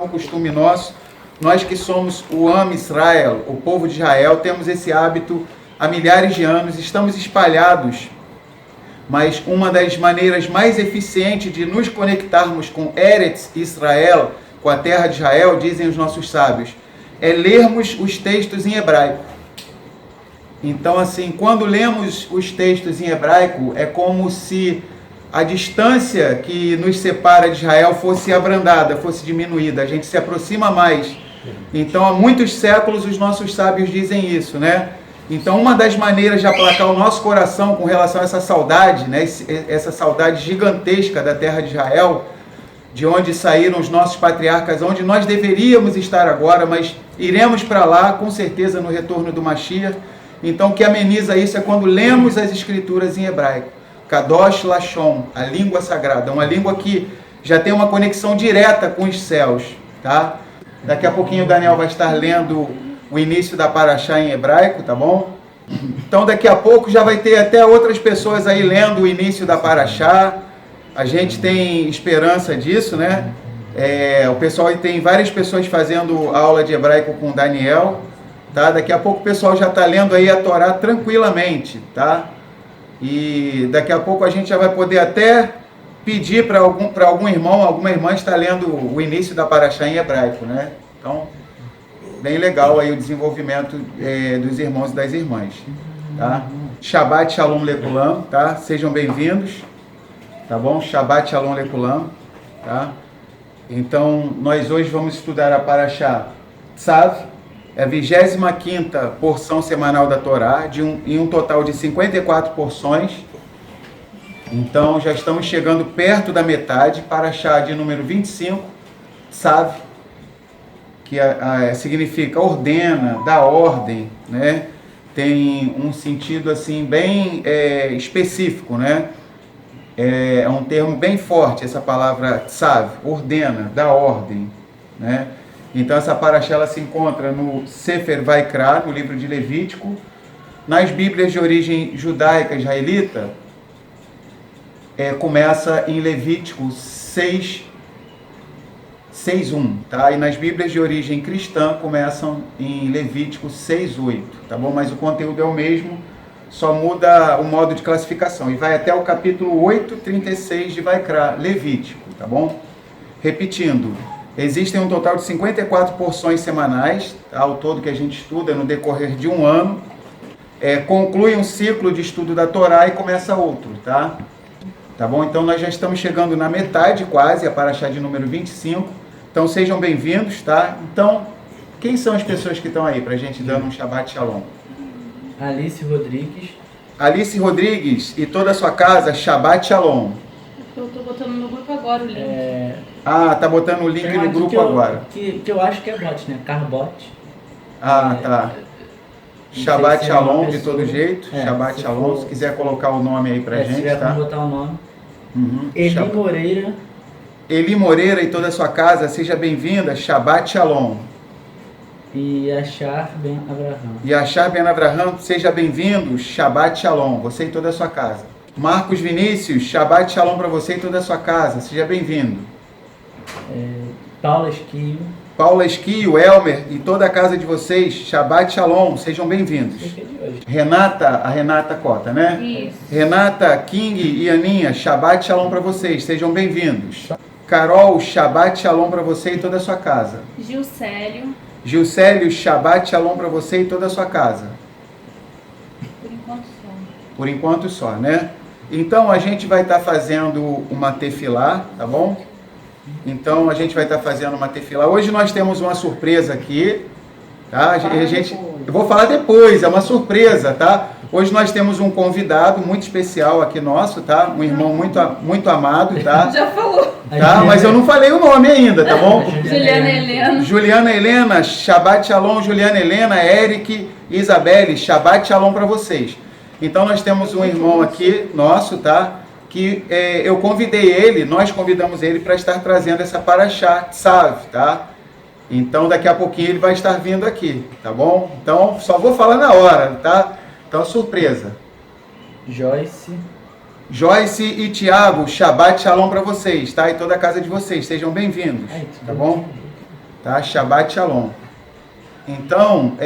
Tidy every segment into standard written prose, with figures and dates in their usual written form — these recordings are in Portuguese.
um costume nosso, nós que somos o Am Israel, o povo de Israel, temos esse hábito há milhares de anos, estamos espalhados, mas uma das maneiras mais eficientes de nos conectarmos com Eretz Israel, com a terra de Israel, dizem os nossos sábios, é lermos os textos em hebraico. Então, assim, quando lemos os textos em hebraico, é como se a distância que nos separa de Israel fosse abrandada, fosse diminuída, a gente se aproxima mais. Então, há muitos séculos os nossos sábios dizem isso, né? Então, uma das maneiras de aplacar o nosso coração com relação a essa saudade, né? Essa saudade gigantesca da terra de Israel, de onde saíram os nossos patriarcas, onde nós deveríamos estar agora, mas iremos para lá, com certeza, no retorno do Mashiach. Então, o que ameniza isso é quando lemos as escrituras em hebraico. Kadosh Lashon, a língua sagrada, uma língua que já tem uma conexão direta com os céus, tá? Daqui a pouquinho o Daniel vai estar lendo o início da Parashá em hebraico, tá bom? Então daqui a pouco já vai ter até outras pessoas aí lendo o início da Parashá. A gente tem esperança disso, né? O pessoal tem várias pessoas fazendo aula de hebraico com o Daniel, tá? Daqui a pouco o pessoal já está lendo aí a Torá tranquilamente, tá? E daqui a pouco a gente já vai poder até pedir para algum irmão, alguma irmã estar lendo o início da Parashá em hebraico, né? Então, bem legal aí o desenvolvimento dos irmãos e das irmãs, tá? Shabbat Shalom Lekulam, tá? Sejam bem-vindos, tá bom? Shabbat Shalom Lekulam, tá? Então, nós hoje vamos estudar a Parashá Tzav, é a 25ª porção semanal da Torá, em um total de 54 porções. Então, já estamos chegando perto da metade, Parashá de número 25, Tzav, que significa ordena, dá ordem, né? Tem um sentido assim bem específico, né? É um termo bem forte essa palavra Tzav, ordena, dá ordem, né? Então essa Parashá ela se encontra no Sefer Vaikra, no livro de Levítico. Nas Bíblias de origem judaica israelita, começa em Levítico 6:1, tá? E nas Bíblias de origem cristã começam em Levítico 6:8, tá bom? Mas o conteúdo é o mesmo, só muda o modo de classificação. E vai até o capítulo 8:36 de Vaikra, Levítico, tá bom? Repetindo, existem um total de 54 porções semanais, tá? Ao todo que a gente estuda no decorrer de um ano. Conclui um ciclo de estudo da Torá e começa outro, tá? Tá bom? Então nós já estamos chegando na metade quase, a Parashá de número 25. Então sejam bem-vindos, tá? Então, quem são as pessoas que estão aí para a gente dando um Shabbat Shalom? Alice Rodrigues. Alice Rodrigues e toda a sua casa, Shabbat Shalom. Eu tô botando no grupo agora o link. Tá botando o link no grupo agora. Que eu acho que é bot, né? Carbot. Tá. Shabbat Shalom de todo jeito. Shabbat Shalom. Se quiser colocar o nome aí pra gente, se tiver tá? como botar o nome. Uhum. Eli Moreira. Eli Moreira e toda a sua casa, seja bem-vinda. Shabbat Shalom. E Achar Ben Abraham. E Achar Ben Abraham, seja bem-vindo. Shabbat Shalom. Você e toda a sua casa. Marcos Vinícius, Shabbat Shalom para você e toda a sua casa. Seja bem-vindo. Paula Esquio. Paula Esquio, Elmer e toda a casa de vocês, Shabbat Shalom, sejam bem-vindos. A Renata Cota, né? Isso. Renata, King e Aninha, Shabbat Shalom para vocês, sejam bem-vindos. Carol, Shabbat Shalom para você e toda a sua casa. Gilcélio, Shabbat Shalom para você e toda a sua casa. Por enquanto só. Por enquanto só, né? Então a gente vai estar fazendo uma tefilá, tá bom? Então a gente vai estar fazendo uma tefilá. Hoje nós temos uma surpresa aqui, tá? Eu vou falar depois, é uma surpresa, tá? Hoje nós temos um convidado muito especial aqui nosso, tá? Um irmão muito amado, tá? Já falou. Tá? Mas eu não falei o nome ainda, tá bom? Juliana Helena. Juliana Helena, Shabbat Shalom, Juliana Helena, Eric e Isabelle, Shabbat Shalom para vocês. Então nós temos um irmão aqui nosso, tá? Que eu convidei ele, nós convidamos ele para estar trazendo essa Parashá Tzav, tá? Então daqui a pouquinho ele vai estar vindo aqui, tá bom? Então só vou falar na hora, tá? Então surpresa. Joyce e Tiago, Shabbat Shalom para vocês, tá? E toda a casa de vocês, sejam bem-vindos, tá bom? tá? Shabbat Shalom. Então,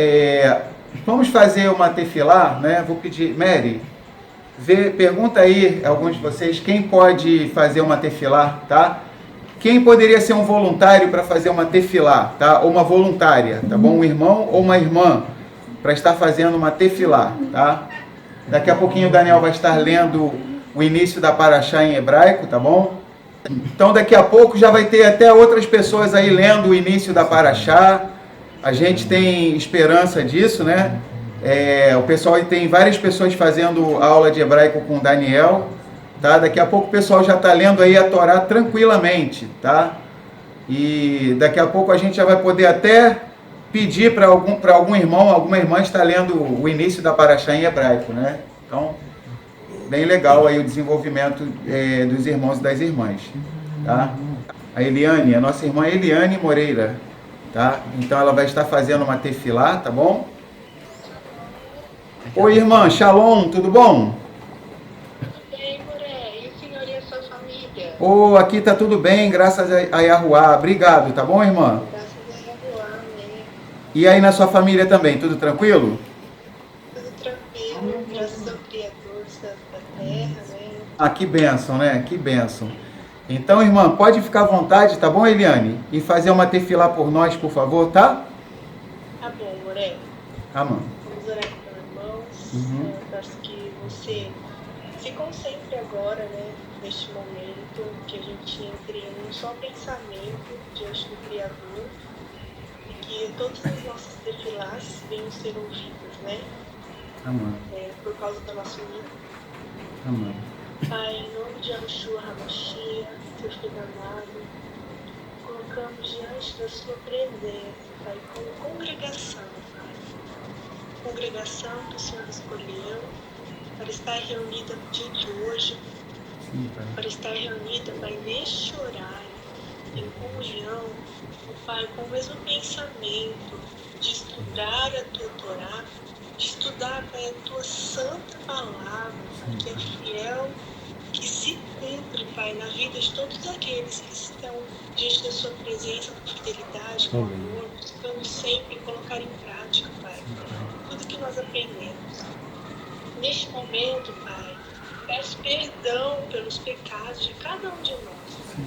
vamos fazer uma tefilá, né? Vou pedir, Mary, pergunta aí, alguns de vocês, quem pode fazer uma tefilá, tá? Quem poderia ser um voluntário para fazer uma tefilá, tá? Ou uma voluntária, tá bom? Um irmão ou uma irmã para estar fazendo uma tefilá, tá? Daqui a pouquinho o Daniel vai estar lendo o início da Parashá em hebraico, tá bom? Então daqui a pouco já vai ter até outras pessoas aí lendo o início da Parashá. A gente tem esperança disso, né? O pessoal tem várias pessoas fazendo aula de hebraico com o Daniel, tá? Daqui a pouco o pessoal já está lendo aí a Torá tranquilamente, tá? E daqui a pouco a gente já vai poder até pedir para algum irmão, alguma irmã estar lendo o início da Parashá em hebraico, né? Então, bem legal aí o desenvolvimento dos irmãos e das irmãs, tá? A Eliane, a nossa irmã Eliane Moreira, tá? Então ela vai estar fazendo uma tefilá, tá bom? Oi, irmã, Shalom, tudo bom? Tudo bem, Moré? E o senhor e a sua família? Aqui tá tudo bem, graças a Yahuwá. Obrigado, tá bom, irmã? Graças a Yahuwá, amém. E aí na sua família também, tudo tranquilo? Tudo tranquilo, graças ao Criador da terra, né? Ah, que bênção, né? Que bênção. Então, irmã, pode ficar à vontade, tá bom, Eliane? E fazer uma tefilá por nós, por favor, tá? Tá bom, Moré. Amém. Vamos orar com irmãos. Uhum. Peço que você se concentre agora, né? Neste momento, que a gente entre em um só pensamento diante do Criador e que todas as nossas tefilás venham ser ouvidas, né? Amém. Por causa da nossa união. Amém. Pai, em nome de Yahushua Hamashia, seu filho amado, colocamos diante da sua presença, Pai, como congregação, Pai. Congregação que o Senhor escolheu para estar reunida no dia de hoje, Sim, Pai. para estar reunida, Pai, neste horário, em comunhão, Pai, com o mesmo pensamento de estudar a tua Torá, de estudar, Pai, a tua santa palavra, Pai, que é fiel, que se cumpre, Pai, na vida de todos aqueles que estão diante da sua presença com fidelidade, com amor, buscando sempre colocar em prática, Pai, tudo que nós aprendemos. Neste momento, Pai, peço perdão pelos pecados de cada um de nós.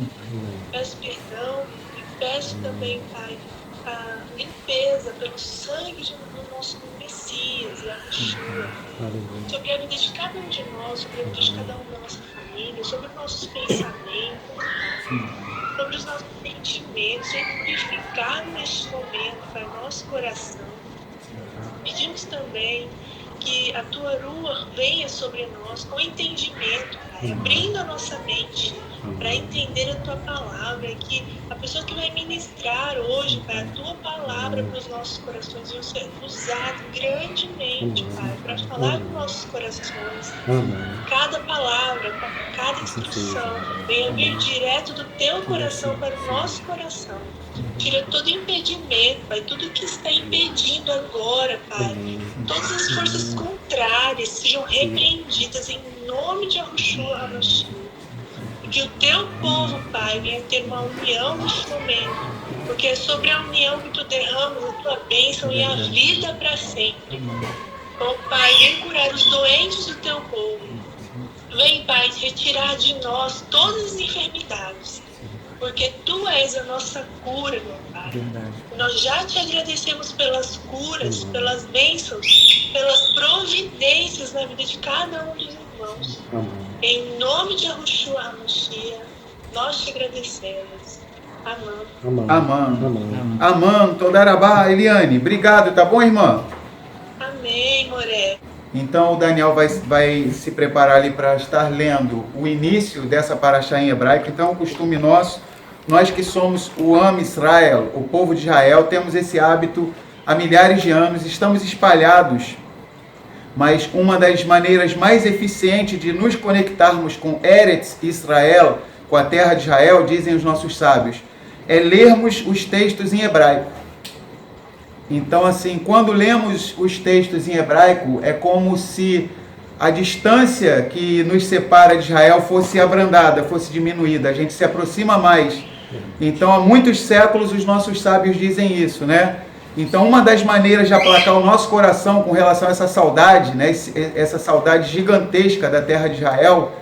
Peço perdão e peço também, Pai, a limpeza pelo sangue do nosso Messias e a Yeshua, sobre a vida de cada um de nós, sobre a vida de cada um da nossa família, sobre os nossos pensamentos, sobre os nossos sentimentos, e purificar neste momento, Pai, nosso coração. Pedimos também que a tua Ruach venha sobre nós com entendimento, Pai, abrindo a nossa mente para entender a tua palavra, e que a pessoa que vai ministrar hoje, Pai, a tua palavra para os nossos corações venha ser usada grandemente, Pai, para falar com nossos corações. Cada palavra, cada instrução venha vir direto do teu coração para o nosso coração. Tira todo impedimento, Pai, tudo que está impedindo agora, Pai. Todas as forças contrárias sejam repreendidas em nome de Yahushua HaMashiach. E que o teu povo, Pai, venha ter uma união neste momento, porque é sobre a união que tu derramas a tua bênção e a vida para sempre. Oh, Pai, vem curar os doentes do teu povo. Vem, Pai, retirar de nós todas as enfermidades, porque tu és a nossa cura, meu Pai. Nós já te agradecemos pelas curas, pelas bênçãos, pelas providências na vida de cada um dos irmãos. Em nome de Yahushua HaMashiach, nós te agradecemos. Amém. Amém. Amém. Todarabá, Eliane. Obrigado, tá bom, irmã? Amém, Moré. Então o Daniel vai se preparar ali para estar lendo o início dessa Parashá em hebraico. Então é um costume nosso, nós que somos o Am Israel, o povo de Israel, temos esse hábito há milhares de anos, estamos espalhados, mas uma das maneiras mais eficientes de nos conectarmos com Eretz Israel, com a terra de Israel, dizem os nossos sábios, é lermos os textos em hebraico. Então, assim, quando lemos os textos em hebraico, é como se a distância que nos separa de Israel fosse abrandada, fosse diminuída. A gente se aproxima mais Então, há muitos séculos os nossos sábios dizem isso, né? Então, uma das maneiras de aplacar o nosso coração com relação a essa saudade, né? Essa saudade gigantesca da terra de Israel,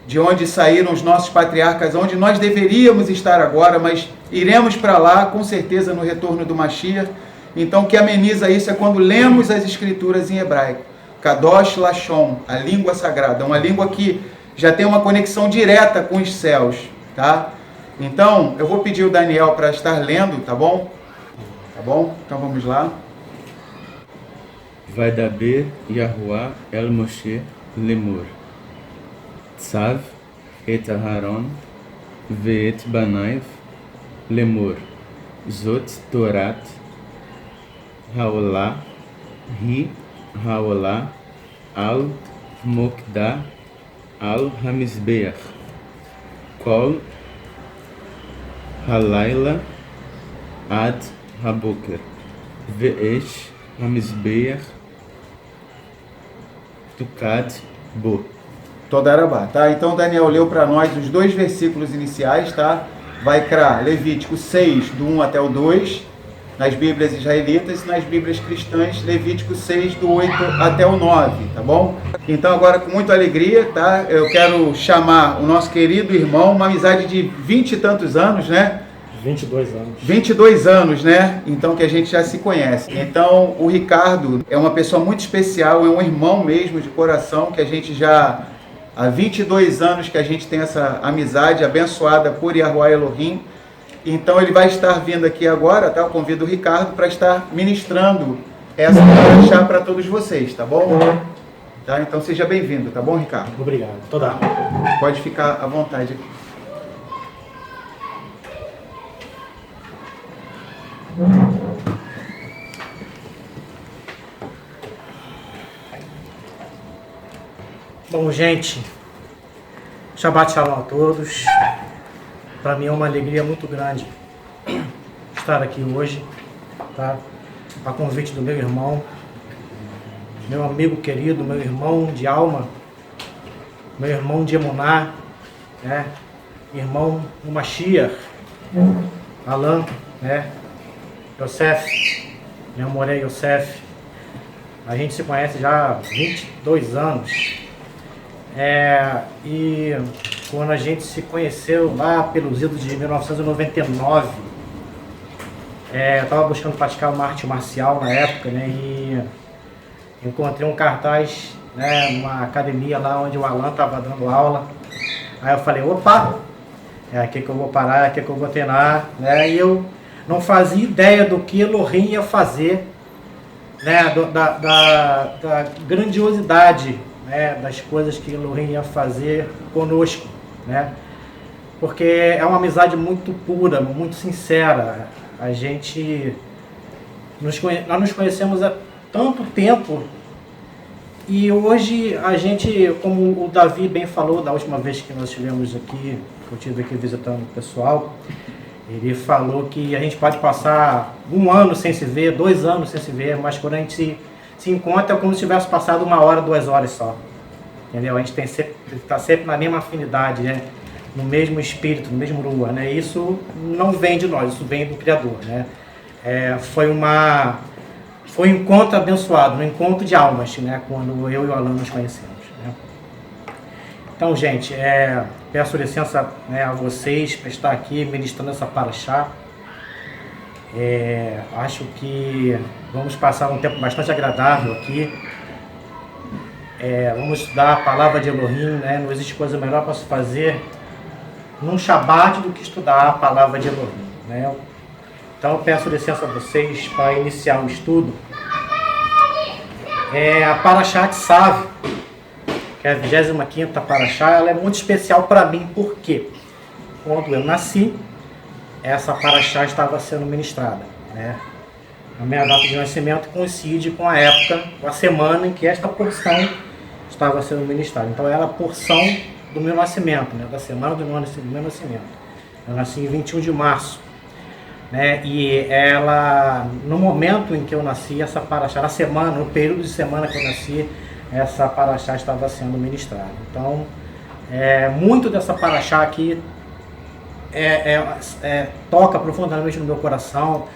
de onde saíram os nossos patriarcas, onde nós deveríamos estar agora, mas iremos para lá, com certeza, no retorno do Mashiach. Então, o que ameniza isso é quando lemos as escrituras em hebraico. Kadosh Lashon, a língua sagrada, uma língua que já tem uma conexão direta com os céus, tá? Então, eu vou pedir o Daniel para estar lendo, tá bom? Tá bom? Então vamos lá. Vaidaber Yahuwah el Moshe lemur. Tzav et Aharon ve'et banaiv lemur. Zot Torat Haolah hi Haolah al Mokdah al Hamizbeach. Kol Halayla ad Haboker ve'esh Hamizbeach tukad bo. Todarabá, tá? Então Daniel leu para nós os 2 versículos iniciais, tá? Vai crar Levítico 6, do 1 até o 2, nas Bíblias israelitas, e nas Bíblias cristãs, Levítico 6, do 8 até o 9, tá bom? Então agora, com muita alegria, tá? Eu quero chamar o nosso querido irmão, uma amizade de 20 e tantos anos, né? 22 anos. 22 anos, né? Então, que a gente já se conhece. Então, o Ricardo é uma pessoa muito especial, é um irmão mesmo de coração, que a gente já... Há 22 anos que a gente tem essa amizade abençoada por Yahuwah Elohim. Então, ele vai estar vindo aqui agora, tá? Eu convido o Ricardo para estar ministrando essa parashá para todos vocês, tá bom? Tá? Então, seja bem-vindo, tá bom, Ricardo? Obrigado. Toda. Pode ficar à vontade aqui. Bom, gente, Shabbat Shalom a todos. Para mim é uma alegria muito grande estar aqui hoje, tá? A convite do meu irmão, meu amigo querido, meu irmão de alma, meu irmão de Emuná, né? Irmão do Mashiach, Alan, né? Yosef, meu amor é Yosef. A gente se conhece já há 22 anos. E quando a gente se conheceu lá pelos idos de 1999, eu estava buscando praticar uma arte marcial na época, né? E encontrei um cartaz, né, numa academia lá onde o Alan estava dando aula. Aí eu falei, opa, é aqui que eu vou parar, é aqui que eu vou treinar, né? E eu não fazia ideia do que Elohim ia fazer, né? Da grandiosidade, né, das coisas que Elohim ia fazer conosco, né? Porque é uma amizade muito pura, muito sincera. Nós nos conhecemos há tanto tempo e hoje a gente, como o Davi bem falou da última vez que nós estivemos aqui, eu estive aqui visitando o pessoal, ele falou que a gente pode passar 1 ano sem se ver, 2 anos sem se ver, mas quando a gente se encontra é como se tivesse passado 1 hora, 2 horas só. Entendeu? A gente está sempre na mesma afinidade, né? No mesmo espírito, no mesmo rua, né? Isso não vem de nós, isso vem do Criador, né? Foi um encontro abençoado, um encontro de almas, né? Quando eu e o Alan nos conhecemos, né? Então, gente, peço licença, né, a vocês para estar aqui ministrando essa parashá. Acho que vamos passar um tempo bastante agradável aqui. Vamos estudar a palavra de Elohim, né? Não existe coisa melhor para se fazer num Shabat do que estudar a palavra de Elohim, né? Então eu peço licença a vocês para iniciar o estudo. A Parashá de Tzav, que é a 25ª Parashá, ela é muito especial para mim, porque quando eu nasci, essa Parashá estava sendo ministrada, né? A minha data de nascimento coincide com a época, com a semana em que esta porção estava sendo ministrada. Então era a porção do meu nascimento, né? Da semana do meu nascimento. Eu nasci em 21 de março. Né? E ela, no momento em que eu nasci, essa parashá, na semana, no período de semana que eu nasci, essa parashá estava sendo ministrada. Então, muito dessa parashá aqui toca profundamente no meu coração.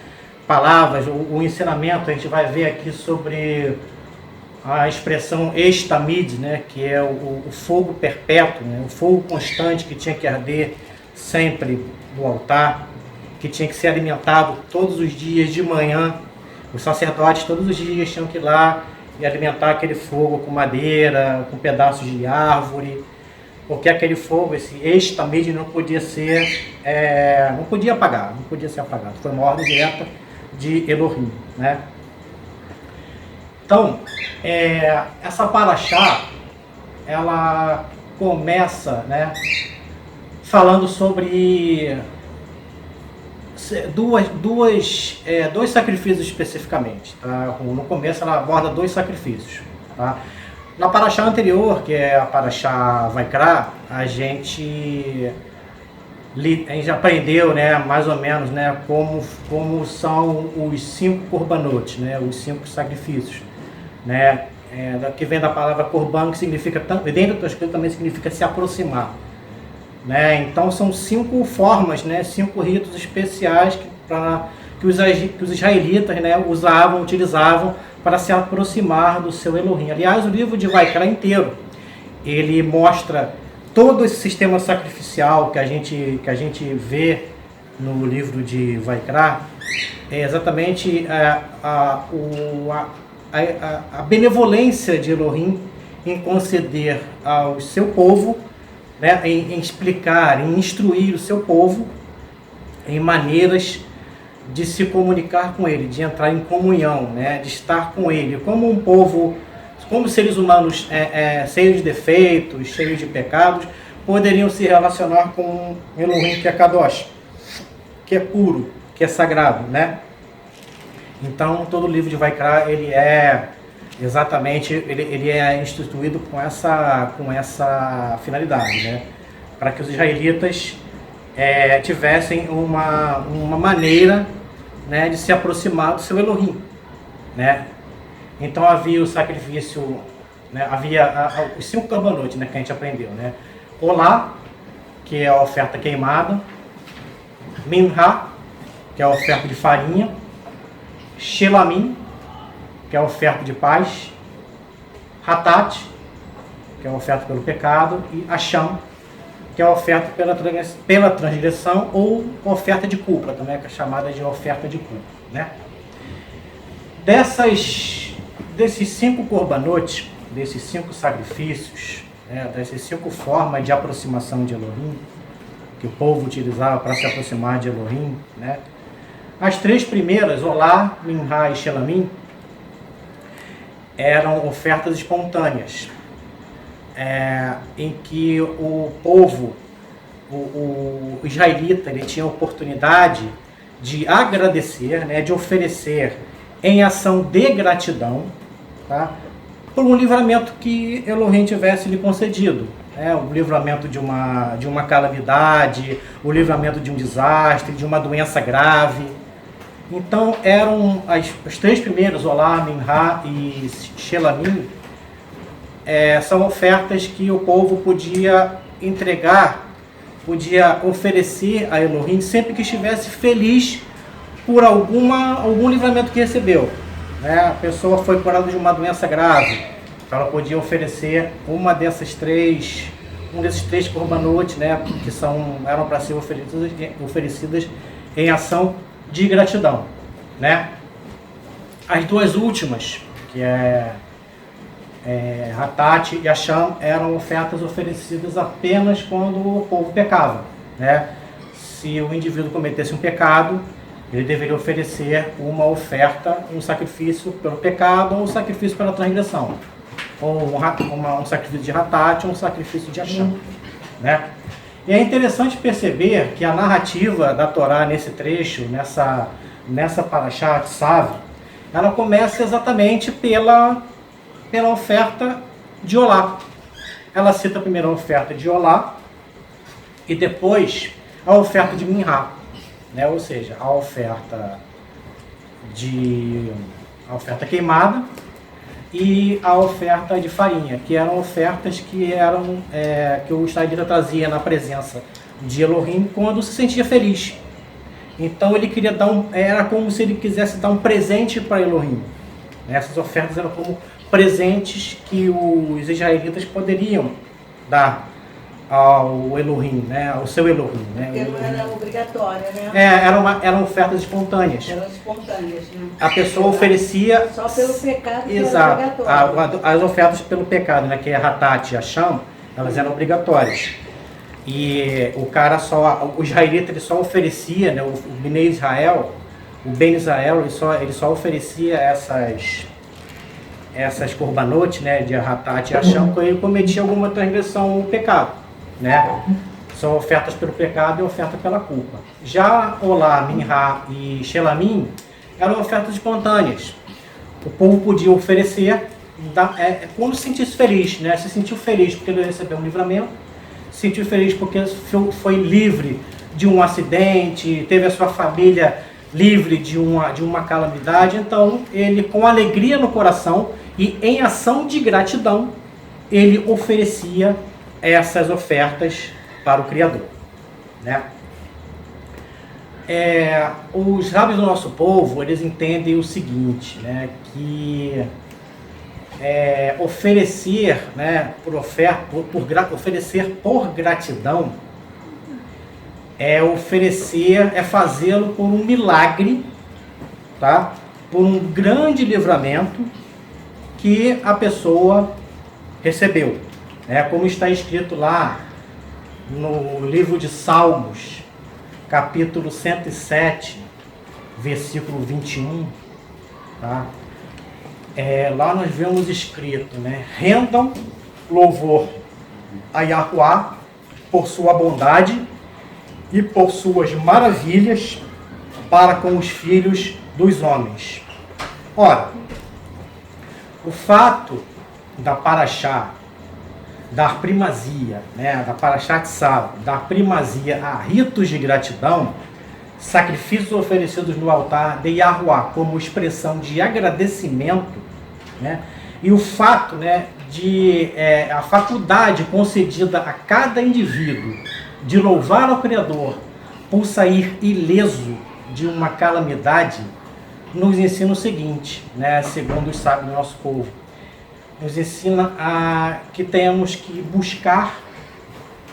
Palavras, o ensinamento, a gente vai ver aqui sobre a expressão estamid, né, que é o fogo perpétuo, né, o fogo constante que tinha que arder sempre no altar, que tinha que ser alimentado todos os dias de manhã. Os sacerdotes todos os dias tinham que ir lá e alimentar aquele fogo com madeira, com pedaços de árvore, porque aquele fogo, esse estamid, não podia ser, não podia apagar, não podia ser apagado. Foi uma ordem direta de Elohim, né? Então, essa paraxá, ela começa, né, falando sobre dois sacrifícios especificamente. Tá? No começo ela aborda 2 sacrifícios. Tá? Na paraxá anterior, que é a paraxá Vaikra, a gente aprendeu, né, mais ou menos, né, como são os 5 korbanot, né, os 5 sacrifícios. Né, que vem da palavra korban, que significa, dentro do escrito também significa se aproximar. Né, então são 5 formas, né, 5 ritos especiais que os israelitas, né, utilizavam para se aproximar do seu Elohim. Aliás, o livro de Vaikra inteiro, ele mostra todo esse sistema sacrificial que a gente vê no livro de Vaikra, é exatamente a benevolência de Elohim em conceder ao seu povo, né, em explicar, em instruir o seu povo em maneiras de se comunicar com ele, de entrar em comunhão, né, de estar com ele, como um povo, como seres humanos cheios de defeitos, cheios de pecados, poderiam se relacionar com Elohim, que é Kadosh, que é puro, que é sagrado, né? Então, todo o livro de Vaikra, ele é exatamente, ele é instituído com essa finalidade, né? Para que os israelitas tivessem uma maneira, né, de se aproximar do seu Elohim, né? Então havia o sacrifício, né, havia os 5 korbanot, né, que a gente aprendeu, né? Olá, que é a oferta queimada, Minha, que é a oferta de farinha, Shelamim, que é a oferta de paz, Hatat, que é a oferta pelo pecado, e Asham, que é a oferta pela transgressão, ou oferta de culpa, também é chamada de oferta de culpa, né? Desses 5 korbanot, desses 5 sacrifícios, né, dessas 5 formas de aproximação de Elohim, que o povo utilizava para se aproximar de Elohim, né? As 3 primeiras, Olá, Minha e Shelamim, eram ofertas espontâneas, em que o povo, o israelita, ele tinha a oportunidade de agradecer, né, de oferecer em ação de gratidão, tá, por um livramento que Elohim tivesse lhe concedido. O livramento de uma calamidade, o livramento de um desastre, de uma doença grave. Então eram as 3 primeiras, Olá, Minha e Shelamim, são ofertas que o povo podia entregar, podia oferecer a Elohim sempre que estivesse feliz por algum livramento que recebeu. A pessoa foi curada de uma doença grave, ela podia oferecer um desses 3 korbanot, né, que eram para ser oferecidas em ação de gratidão, né? As 2 últimas, que Hatat e Asham, eram ofertas oferecidas apenas quando o povo pecava, né? Se o indivíduo cometesse um pecado, ele deveria oferecer uma oferta, um sacrifício pelo pecado ou um sacrifício pela transgressão, ou um sacrifício de Hatat ou um sacrifício de Asham, né? E é interessante perceber que a narrativa da Torá nesse trecho, nessa paraxá Tzav, ela começa exatamente pela oferta de Olá. Ela cita primeiro a oferta de Olá e depois a oferta de Minha, né? Ou seja, a oferta queimada e a oferta de farinha, que eram ofertas que o israelita trazia na presença de Elohim quando se sentia feliz. Então ele queria dar era como se ele quisesse dar um presente para Elohim. Essas ofertas eram como presentes que os israelitas poderiam dar ao Elohim, né? Ao seu Elohim. Né? Porque não era obrigatória, né? Eram ofertas espontâneas. Eram espontâneas, né? A pessoa oferecia... Só pelo pecado que era Exato. obrigatório. As ofertas pelo pecado, né? Que é Hatat e Hasham, elas eram obrigatórias. E o israelita ele só oferecia, né? O Bnei Israel, o Ben Israel, ele só oferecia essas korbanot, né? De Hatat e Hasham, quando ele cometia alguma transgressão ou pecado. Né? São ofertas pelo pecado e oferta pela culpa. Já Olá, Minha e Shelamim eram ofertas espontâneas. O povo podia oferecer quando se sentisse feliz, né? Se sentiu feliz porque ele recebeu um livramento, se sentiu feliz porque foi livre de um acidente, teve a sua família livre de uma calamidade. Então ele, com alegria no coração e em ação de gratidão, ele oferecia essas ofertas para o Criador, né? Os sábios do nosso povo, eles entendem o seguinte, né? Que oferecer, né, oferecer por gratidão é fazê-lo por um milagre, tá? Por um grande livramento que a pessoa recebeu. Como está escrito lá no livro de Salmos, capítulo 107, versículo 21, tá? Lá nós vemos escrito, né? Rendam louvor a Yahuá por sua bondade e por suas maravilhas para com os filhos dos homens. Ora, o fato da Parashá dar primazia, né, da Parashá Tzal, dar primazia a ritos de gratidão, sacrifícios oferecidos no altar de Yahuá como expressão de agradecimento, né, e o fato, né, de a faculdade concedida a cada indivíduo de louvar ao Criador por sair ileso de uma calamidade, nos ensina o seguinte, né, segundo os sábios do nosso povo. Nos ensina que temos que buscar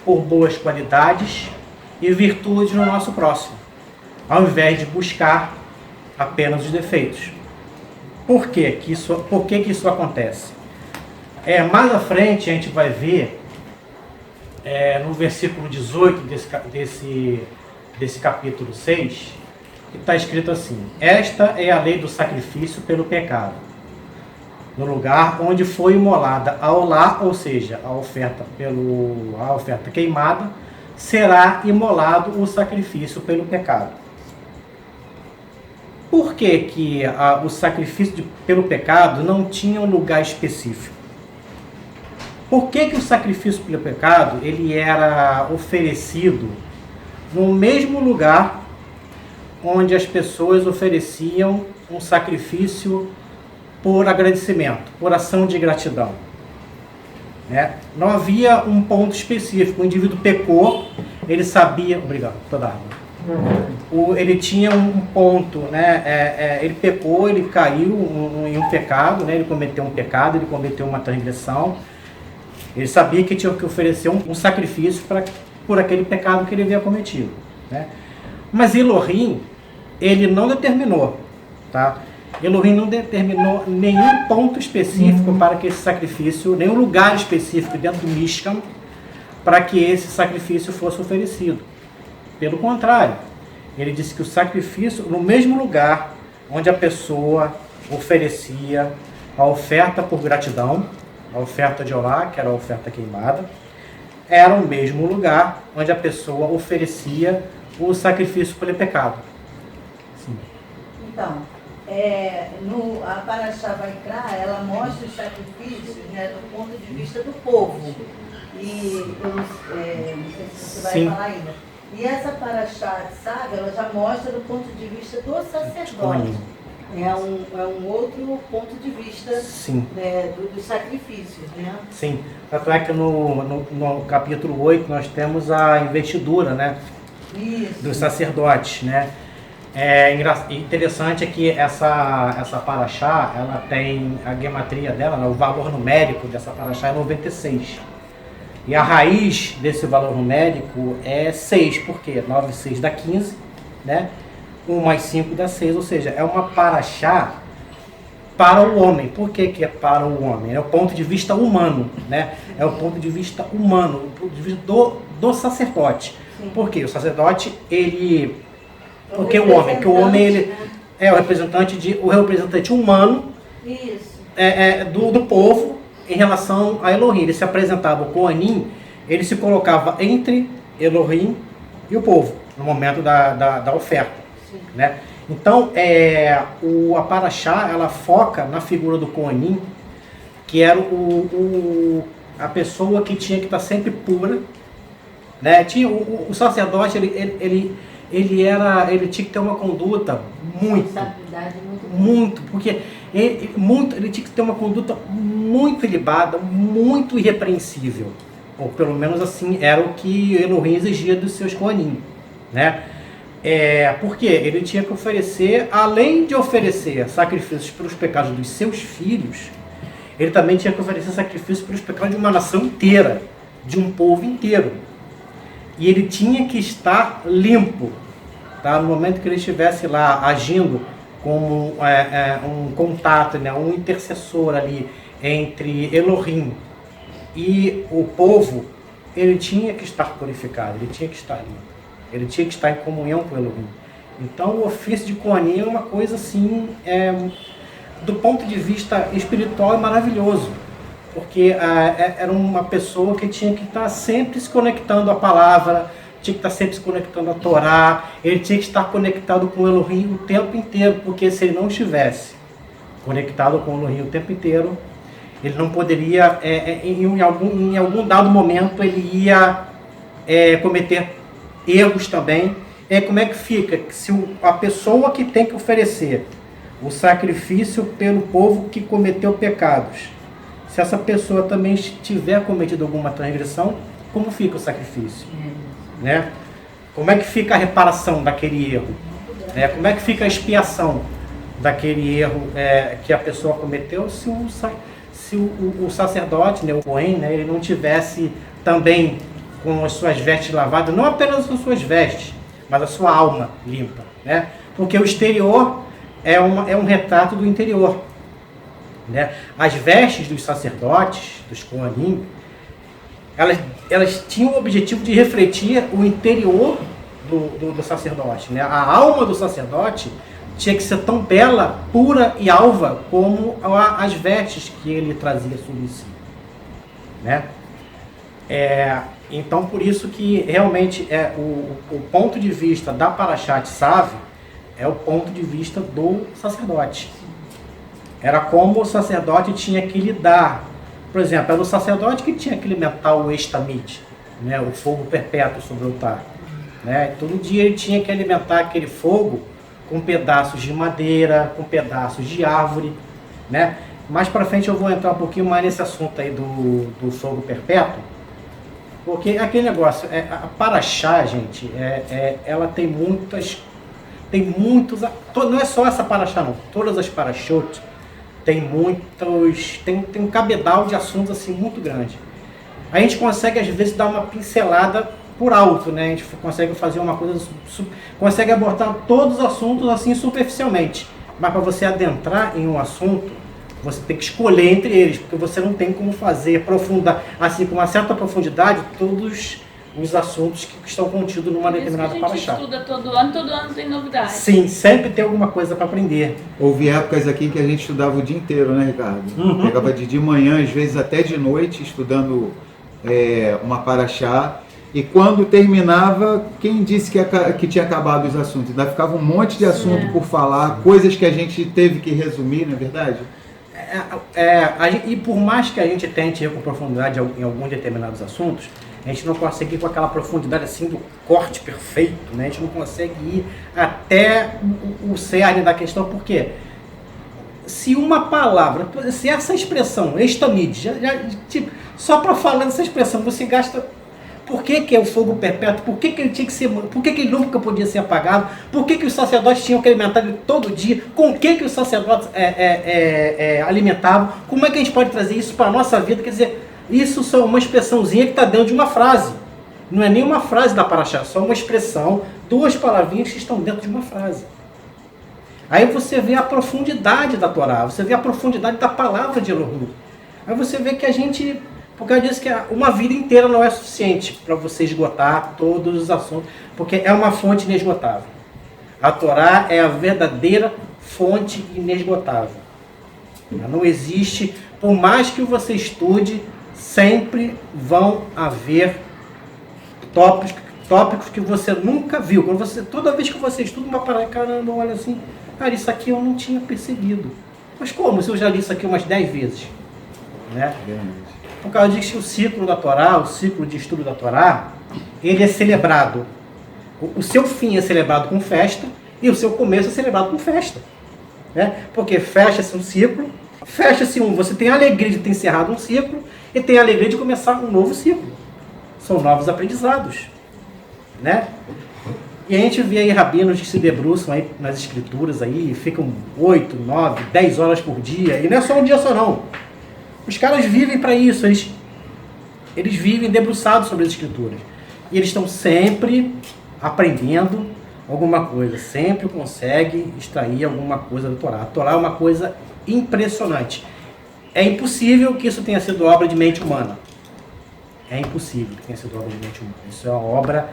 por boas qualidades e virtudes no nosso próximo, ao invés de buscar apenas os defeitos. Por que isso acontece? Mais à frente a gente vai ver no versículo 18 desse capítulo 6, que está escrito assim: esta é a lei do sacrifício pelo pecado. No lugar onde foi imolada a olá, ou seja, a oferta queimada, será imolado o sacrifício pelo pecado. Por que o sacrifício pelo pecado não tinha um lugar específico? Por que o sacrifício pelo pecado ele era oferecido no mesmo lugar onde as pessoas ofereciam um sacrifício por agradecimento, por ação de gratidão? Não havia um ponto específico. O indivíduo pecou, ele sabia... Obrigado, toda água. Ele tinha um ponto, né? Ele pecou, ele caiu em um pecado, né? Ele cometeu um pecado, ele cometeu uma transgressão. Ele sabia que tinha que oferecer um sacrifício por aquele pecado que ele havia cometido, né? Mas Elohim, ele não determinou, tá? Elohim não determinou nenhum ponto específico para que esse sacrifício, nenhum lugar específico dentro do Mishkan, para que esse sacrifício fosse oferecido. Pelo contrário, ele disse que o sacrifício, no mesmo lugar onde a pessoa oferecia a oferta por gratidão, a oferta de olá, que era a oferta queimada, era o mesmo lugar onde a pessoa oferecia o sacrifício pelo pecado. Sim. Então, a Parashá Vaikra, ela mostra os sacrifícios, né, do ponto de vista do povo. E eu não sei se você vai falar ainda. E essa Parashá, sabe, ela já mostra do ponto de vista do sacerdote. É um outro ponto de vista Sim. dos sacrifícios, né? Sim, tanto é que no capítulo 8 nós temos a investidura, né, Isso. dos sacerdotes, né. Interessante é que essa paraxá, ela tem a gematria dela, né, o valor numérico dessa paraxá é 96. E a raiz desse valor numérico é 6, porque 9 e 6 dá 15, né? 1 mais 5 dá 6, ou seja, é uma paraxá para o homem. Por que é para o homem? É o ponto de vista humano, né? É o ponto de vista humano, o ponto de vista do sacerdote. Sim. Por quê? O sacerdote, ele... Porque o representante, homem ele né? é o representante humano Isso. do povo em relação a Elohim. Ele se apresentava, o Kohanim, ele se colocava entre Elohim e o povo, no momento da oferta. Sim. Né? Então, a paraxá, ela foca na figura do Kohanim, que era a pessoa que tinha que estar sempre pura. Né? Tinha, o sacerdote, ele tinha que ter uma conduta Responsabilidade porque ele tinha que ter uma conduta muito ilibada, muito irrepreensível. Ou pelo menos assim era o que Elohim exigia dos seus Kohanim, né? Porque ele tinha que oferecer, além de oferecer sacrifícios pelos pecados dos seus filhos, ele também tinha que oferecer sacrifícios pelos pecados de uma nação inteira, de um povo inteiro. E ele tinha que estar limpo, tá? No momento que ele estivesse lá agindo como um contato, né? Um intercessor ali entre Elohim e o povo, ele tinha que estar purificado, ele tinha que estar limpo. Ele tinha que estar em comunhão com Elohim. Então o ofício de Kohanim é uma coisa assim, do ponto de vista espiritual, é maravilhoso. Porque era uma pessoa que tinha que estar sempre se conectando à palavra, tinha que estar sempre se conectando à Torá, ele tinha que estar conectado com o Elohim o tempo inteiro, porque se ele não estivesse conectado com o Elohim o tempo inteiro, ele não poderia, em algum dado momento, ele ia cometer erros também. Como é que fica? Se a pessoa que tem que oferecer o sacrifício pelo povo que cometeu pecados, se essa pessoa também tiver cometido alguma transgressão, como fica o sacrifício? Né? Como é que fica a reparação daquele erro? Como é que fica a expiação daquele erro que a pessoa cometeu se o sacerdote, né, o Cohen, né, ele não tivesse também com as suas vestes lavadas, não apenas as suas vestes, mas a sua alma limpa, né? Porque o exterior é um retrato do interior, né? As vestes dos sacerdotes, dos Kohanim, elas tinham o objetivo de refletir o interior do sacerdote, né? A alma do sacerdote tinha que ser tão bela, pura e alva como as vestes que ele trazia sobre si, né? Então, por isso que realmente o ponto de vista da Parashat Tzav é o ponto de vista do sacerdote. Era como o sacerdote tinha que lidar. Por exemplo, era o sacerdote que tinha que alimentar o Estamit, né, o fogo perpétuo sobre o altar. Né? Todo dia ele tinha que alimentar aquele fogo com pedaços de madeira, com pedaços de árvore. Né? Mais para frente eu vou entrar um pouquinho mais nesse assunto aí do fogo perpétuo. Porque aquele negócio, a Paraxá, gente, ela tem muitos, não é só essa Paraxá não, todas as Parashot tem um cabedal de assuntos assim muito grande. A gente consegue às vezes dar uma pincelada por alto, né? A gente consegue fazer uma coisa, consegue abordar todos os assuntos assim superficialmente, mas para você adentrar em um assunto, você tem que escolher entre eles, porque você não tem como fazer, aprofundar, assim, com uma certa profundidade, todos os assuntos que estão contidos numa determinada paraxá. A gente estuda todo ano tem novidade. Sim, sempre tem alguma coisa para aprender. Houve épocas aqui que a gente estudava o dia inteiro, né, Ricardo? Uhum. Pegava de manhã, às vezes até de noite, estudando uma paraxá. E quando terminava, quem disse que tinha acabado os assuntos? Ainda ficava um monte de assunto por falar, coisas que a gente teve que resumir, não é verdade? E por mais que a gente tente ir com profundidade em alguns determinados assuntos, a gente não consegue ir com aquela profundidade assim do corte perfeito, né? A gente não consegue ir até o cerne da questão, porque se uma palavra, se essa expressão, estamide, tipo, só para falar dessa expressão, você gasta. Por que é o fogo perpétuo? Por que ele tinha que ser? Por que ele nunca podia ser apagado? Por que os sacerdotes tinham que alimentar ele todo dia? Com o que os sacerdotes alimentavam? Como é que a gente pode trazer isso para a nossa vida? Quer dizer, isso só uma expressãozinha que está dentro de uma frase. Não é nem uma frase da Paraxá, é só uma expressão, duas palavrinhas que estão dentro de uma frase. Aí você vê a profundidade da Torá, você vê a profundidade da palavra de Elohim. Aí você vê que a gente, porque eu disse que uma vida inteira não é suficiente para você esgotar todos os assuntos, porque é uma fonte inesgotável. A Torá é a verdadeira fonte inesgotável. Não existe, por mais que você estude, sempre vão haver tópicos que você nunca viu. Toda vez que você estuda uma parada, caramba, olha assim, cara, isso aqui eu não tinha percebido. Mas como? Se eu já li isso aqui umas 10 vezes. Né? Por causa disso, o ciclo da Torá, o ciclo de estudo da Torá, ele é celebrado. O seu fim é celebrado com festa e o seu começo é celebrado com festa. Né? Porque fecha-se um ciclo, você tem a alegria de ter encerrado um ciclo e tem a alegria de começar um novo ciclo. São novos aprendizados. Né? E a gente vê aí rabinos que se debruçam aí nas escrituras aí, e ficam 8, 9, 10 horas por dia, e não é só um dia só não. Os caras vivem para isso, eles vivem debruçados sobre as escrituras. E eles estão sempre aprendendo alguma coisa, sempre conseguem extrair alguma coisa da Torá. A Torá é uma coisa impressionante. É impossível que isso tenha sido obra de mente humana. É impossível que tenha sido obra de mente humana. Isso é uma obra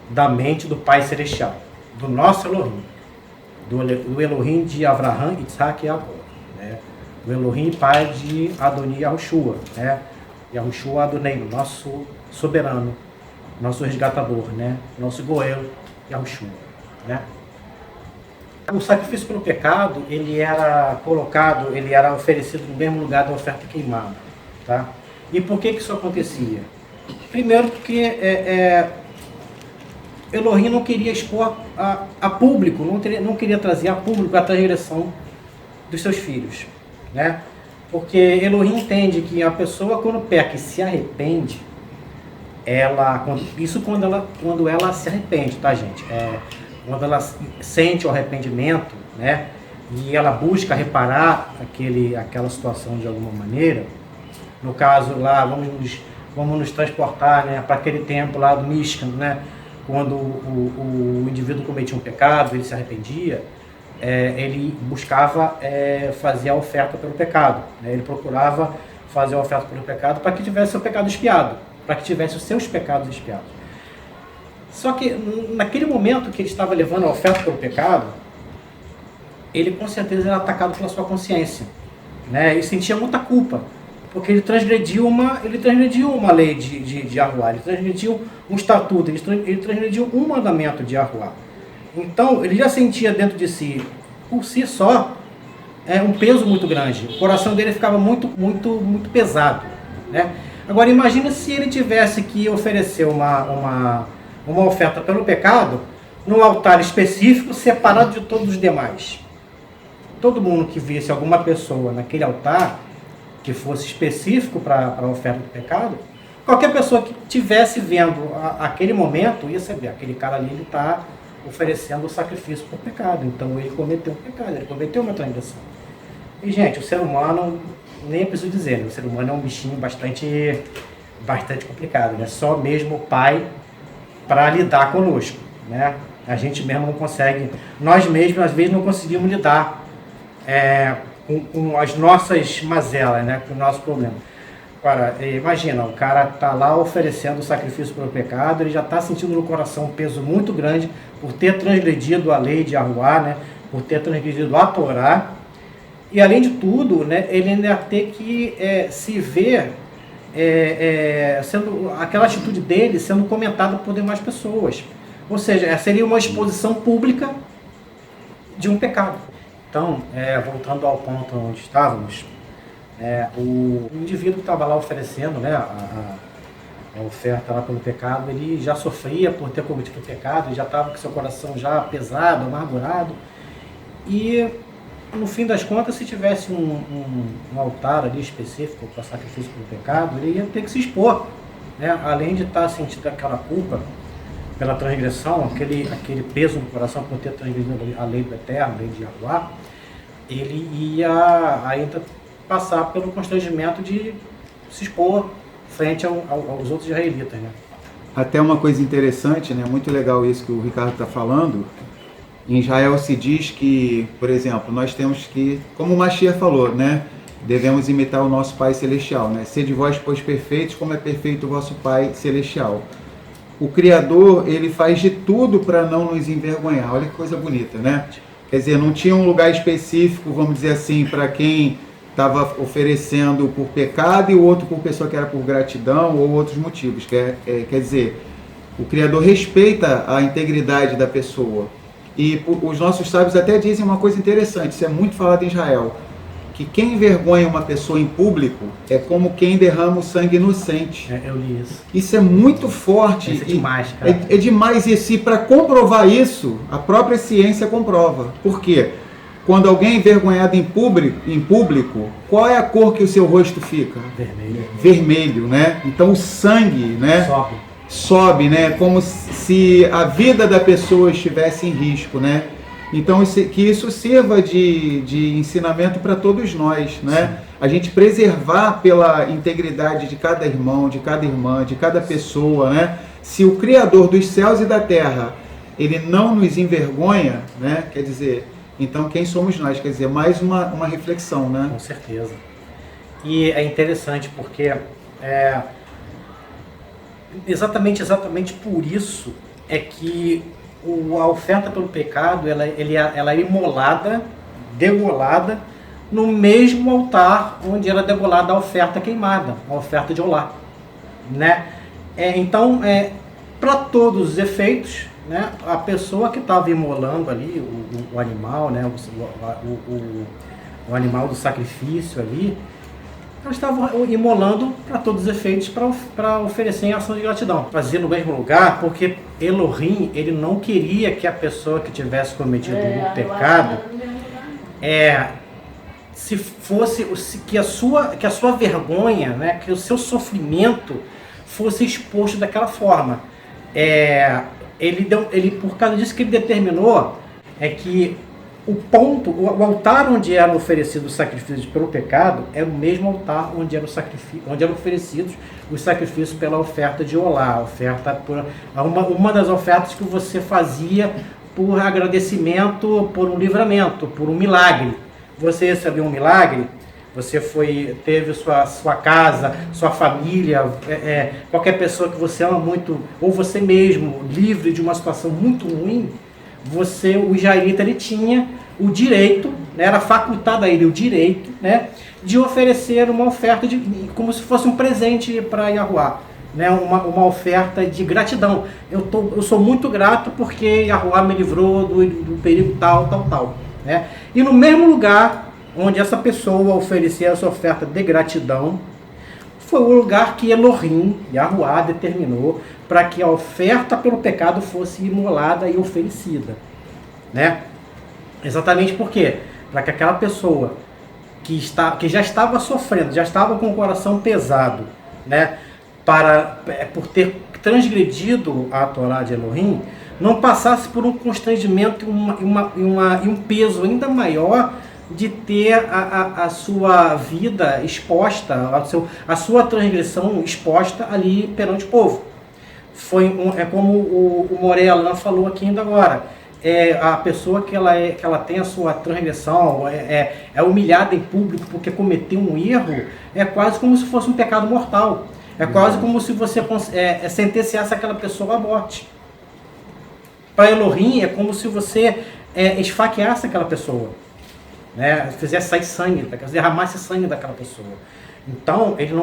da mente do Pai Celestial, do nosso Elohim, do Elohim de Avraham, Isaac e Jacó, né? O Elohim Pai de Adoni Yahushua, né? Yahushua Adonai, nosso soberano, nosso resgatador, né? Nosso Goel Yahushua, né? O sacrifício pelo pecado, ele era oferecido no mesmo lugar da oferta queimada, tá? E por que isso acontecia? Primeiro porque Elohim não queria expor a público, não queria trazer a público a transgressão dos seus filhos, né? Porque Elohim entende que a pessoa quando peca e se arrepende, quando ela se arrepende, tá, gente? Quando ela sente o arrependimento, né? E ela busca reparar aquela situação de alguma maneira. No caso lá, vamos nos transportar, né, para aquele tempo lá do Mishkan, né? Quando o indivíduo cometia um pecado, ele se arrependia, ele buscava fazer a oferta pelo pecado. Né? Ele procurava fazer a oferta pelo pecado para que tivesse seu pecado expiado, para que tivesse os seus pecados expiados. Só que naquele momento que ele estava levando a oferta pelo pecado, ele com certeza era atacado pela sua consciência, né? E sentia muita culpa, porque ele transgrediu uma lei de Yahuwá, ele transgrediu um estatuto, ele transgrediu um mandamento de Yahuwá. Então, ele já sentia dentro de si, por si só, um peso muito grande. O coração dele ficava muito, muito, muito pesado, né? Agora, imagina se ele tivesse que oferecer uma oferta pelo pecado num altar específico, separado de todos os demais. Todo mundo que visse alguma pessoa naquele altar, que fosse específico para a oferta do pecado, qualquer pessoa que estivesse vendo aquele momento ia saber, aquele cara ali está oferecendo o sacrifício por pecado, então ele cometeu um pecado, ele cometeu uma transgressão. E, gente, o ser humano, nem preciso dizer, né? O ser humano é um bichinho bastante complicado, né? Só mesmo o Pai para lidar conosco, né? A gente mesmo não consegue, nós mesmos às vezes não conseguimos lidar com as nossas mazelas, né? Com o nosso problema. Agora, imagina, o cara está lá oferecendo o sacrifício pelo pecado, ele já está sentindo no coração um peso muito grande por ter transgredido a lei de Yahuwá, né? Por ter transgredido a Torá, e além de tudo, né? Ele ainda tem que se ver sendo aquela atitude dele sendo comentada por demais pessoas. Ou seja, seria uma exposição pública de um pecado. Então, voltando ao ponto onde estávamos, o indivíduo que estava lá oferecendo, né, a oferta lá pelo pecado, ele já sofria por ter cometido o pecado, ele já estava com seu coração já pesado, amargurado, e no fim das contas, se tivesse um altar ali específico para sacrifício pelo pecado, ele ia ter que se expor, né? Além de estar sentindo aquela culpa pela transgressão, aquele peso no coração por ter transgredido a lei do Eterno, a lei de Yahuwá, ele ia ainda passar pelo constrangimento de se expor frente aos outros israelitas, né? Até uma coisa interessante, né? Muito legal isso que o Ricardo está falando. Em Israel se diz que, por exemplo, nós temos que, como o Mashiach falou, né? Devemos imitar o nosso Pai Celestial, né? Sede vós, pois, perfeitos, como é perfeito o vosso Pai Celestial. O Criador, ele faz de tudo para não nos envergonhar. Olha que coisa bonita, né? Quer dizer, não tinha um lugar específico, vamos dizer assim, para quem estava oferecendo por pecado e o outro por pessoa que era por gratidão ou outros motivos. Quer dizer, o Criador respeita a integridade da pessoa. E os nossos sábios até dizem uma coisa interessante, isso é muito falado em Israel, que quem envergonha uma pessoa em público é como quem derrama o sangue inocente. Eu li isso. Isso é muito forte. Isso é demais, cara. É demais. E para comprovar isso, a própria ciência comprova. Por quê? Quando alguém é envergonhado em público, qual é a cor que o seu rosto fica? Vermelho. Vermelho, né? Então o sangue, né? Sobe, né? Como se a vida da pessoa estivesse em risco, né? Então que isso sirva de ensinamento para todos nós, né? Sim. A gente preservar pela integridade de cada irmão, de cada irmã, de cada pessoa, né? Se o Criador dos céus e da terra, ele não nos envergonha, né? Quer dizer, então quem somos nós? Quer dizer, mais uma reflexão, né? Com certeza. E é interessante porque exatamente por isso é que a oferta pelo pecado ela é imolada, degolada no mesmo altar onde era degolada a oferta queimada, a oferta de olá, né? Então, para todos os efeitos, né, a pessoa que estava imolando ali o animal, né, o animal do sacrifício ali, ela estava imolando para todos os efeitos para oferecer em ação de gratidão. Fazia no mesmo lugar porque Elohim, ele não queria que a pessoa que tivesse cometido o pecado que a sua vergonha, né, que o seu sofrimento fosse exposto daquela forma. Ele por causa disso que ele determinou que o altar onde eram oferecidos os sacrifícios pelo pecado é o mesmo altar onde eram oferecidos os sacrifícios pela oferta de olá, uma das ofertas que você fazia por agradecimento, por um livramento, por um milagre. Você recebeu um milagre, você teve sua casa, sua família, qualquer pessoa que você ama muito, ou você mesmo, livre de uma situação muito ruim, o israelita ele tinha o direito, né, era facultado a ele o direito, né, de oferecer uma oferta como se fosse um presente para Yahuwá, né, uma oferta de gratidão. Eu sou muito grato porque Yahuwá me livrou do perigo tal, né? E no mesmo lugar onde essa pessoa oferecia essa oferta de gratidão, foi o lugar que Elohim, Yahuwá, determinou para que a oferta pelo pecado fosse imolada e oferecida, né? Exatamente por quê? Para que aquela pessoa que já estava sofrendo, já estava com o coração pesado, né, por ter transgredido a Torá de Elohim, não passasse por um constrangimento e um peso ainda maior de ter a sua vida exposta, a sua transgressão exposta ali perante o povo. Como o Morella falou aqui ainda agora, a pessoa que ela tem a sua transgressão, é humilhada em público porque cometeu um erro, é quase como se fosse um pecado mortal. É quase como se você sentenciasse aquela pessoa à morte. Para Elohim é como se você esfaqueasse aquela pessoa, né? Fizesse sair sangue, derramasse sangue daquela pessoa. Então, ele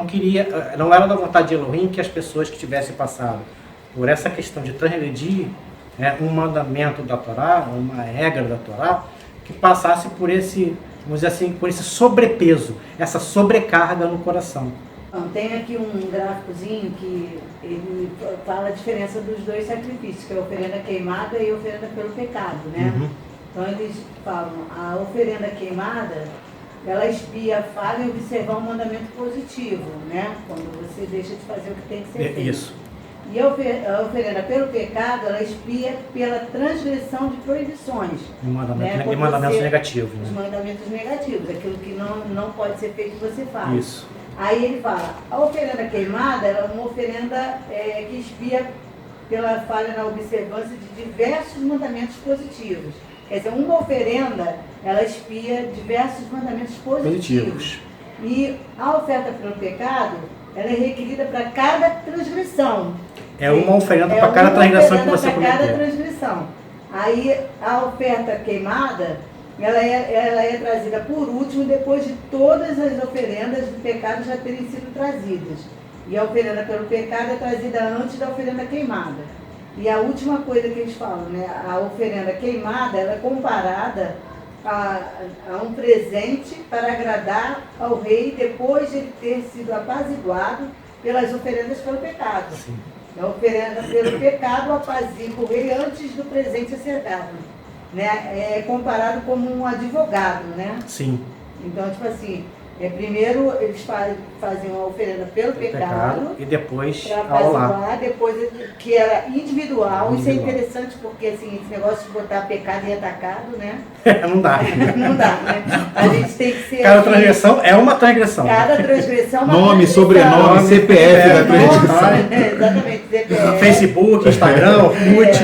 não era da vontade de Elohim que as pessoas que tivessem passado por essa questão de transgredir um mandamento da Torá, uma regra da Torá, que passasse por esse, vamos dizer assim, por esse sobrepeso, essa sobrecarga no coração. Tem aqui um gráficozinho que ele fala a diferença dos dois sacrifícios, que é a oferenda queimada e a oferenda pelo pecado, né? Uhum. Então eles falam, a oferenda queimada, ela expia a falha e observar um mandamento positivo, né? Quando você deixa de fazer o que tem que ser feito. Isso. E a oferenda pelo pecado, ela expia pela transgressão de proibições. E mandamentos, né? e mandamentos Você- negativos. Os Né? mandamentos negativos, aquilo que não pode ser feito, você faz. Isso. Aí ele fala, a oferenda queimada ela é uma oferenda que expia pela falha na observância de diversos mandamentos positivos. Quer dizer, uma oferenda, ela expia diversos mandamentos positivos. E a oferta pelo pecado, ela é requerida para cada transgressão. É uma oferenda para cada uma transgressão que oferenda você para cada cometeu. transgressão. Aí a oferta queimada, ela é trazida por último, depois de todas as oferendas do pecado já terem sido trazidas. E a oferenda pelo pecado é trazida antes da oferenda queimada. E a última coisa que eles falam, né, a oferenda queimada, ela é comparada a um presente para agradar ao rei depois de ele ter sido apaziguado pelas oferendas pelo pecado. Sim. A oferenda pelo pecado apazigua o rei antes do presente ser dado. Né? É comparado como um advogado, né? Sim. Então, tipo assim, primeiro eles fazem uma oferenda pelo pecado, E depois para ao lá. apaziguar, depois que era individual. Isso é Individual. interessante porque assim, esse negócio de botar pecado e atacado, né? Não dá. Não dá, né? A gente tem que ser. Cada assim, transgressão é uma transgressão. Cada transgressão é uma Nome, transgressão. sobrenome, CPF da Nome, transgressão. exatamente, CPF. Facebook, Instagram, Orkut,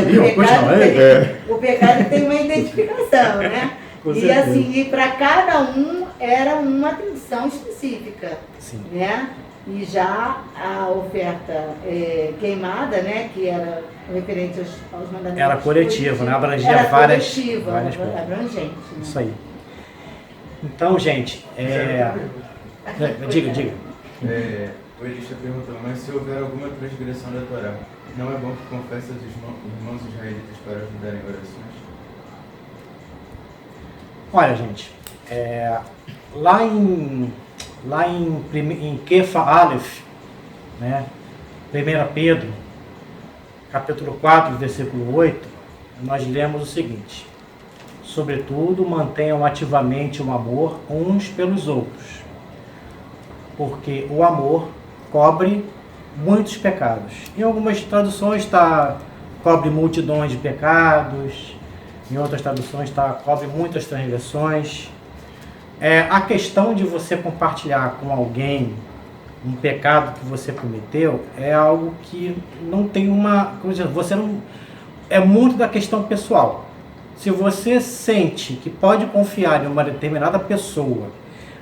O pecado tem uma identificação, né? Com E certeza. assim, e para cada um era uma atribuição específica, Sim. né? E já a oferta queimada, né? Que era referente aos mandamentos. Era coletiva, né? Abrangia era várias coletiva, coisas. abrangente. Né? Isso aí. Então, gente, diga. O Elis está perguntando, mas se houver alguma transgressão da Torá, não é bom que confesse aos irmãos israelitas para ajudarem em orações? Olha, gente, lá em Kefa Aleph, né, 1 Pedro, capítulo 4, versículo 8, nós lemos o seguinte: sobretudo, mantenham ativamente o amor uns pelos outros, porque o amor cobre muitos pecados. Em algumas traduções está cobre multidões de pecados, em outras traduções está cobre muitas transgressões. A questão de você compartilhar com alguém um pecado que você cometeu é algo que não tem uma... Você não, é muito da questão pessoal. Se você sente que pode confiar em uma determinada pessoa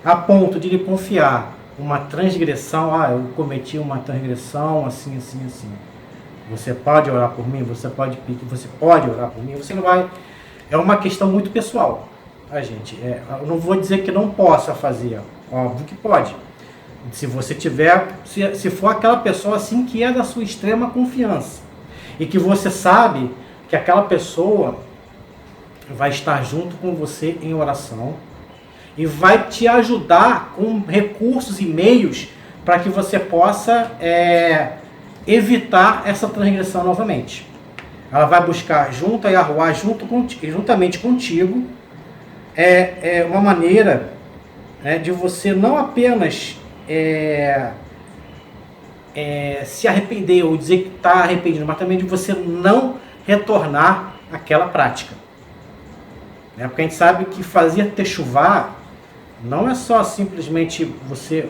a ponto de lhe confiar uma transgressão, eu cometi uma transgressão assim, assim, assim. Você pode orar por mim, você pode orar por mim, você não vai... É uma questão muito pessoal, a gente. Eu não vou dizer que não possa fazer, óbvio que pode. Se você tiver, se for aquela pessoa assim que é da sua extrema confiança e que você sabe que aquela pessoa vai estar junto com você em oração e vai te ajudar com recursos e meios para que você possa evitar essa transgressão novamente. Ela vai buscar junto a Yahuwah, juntamente contigo, uma maneira de você não apenas se arrepender ou dizer que está arrependido, mas também de você não retornar àquela prática. Porque a gente sabe que fazer techuvá não é só simplesmente você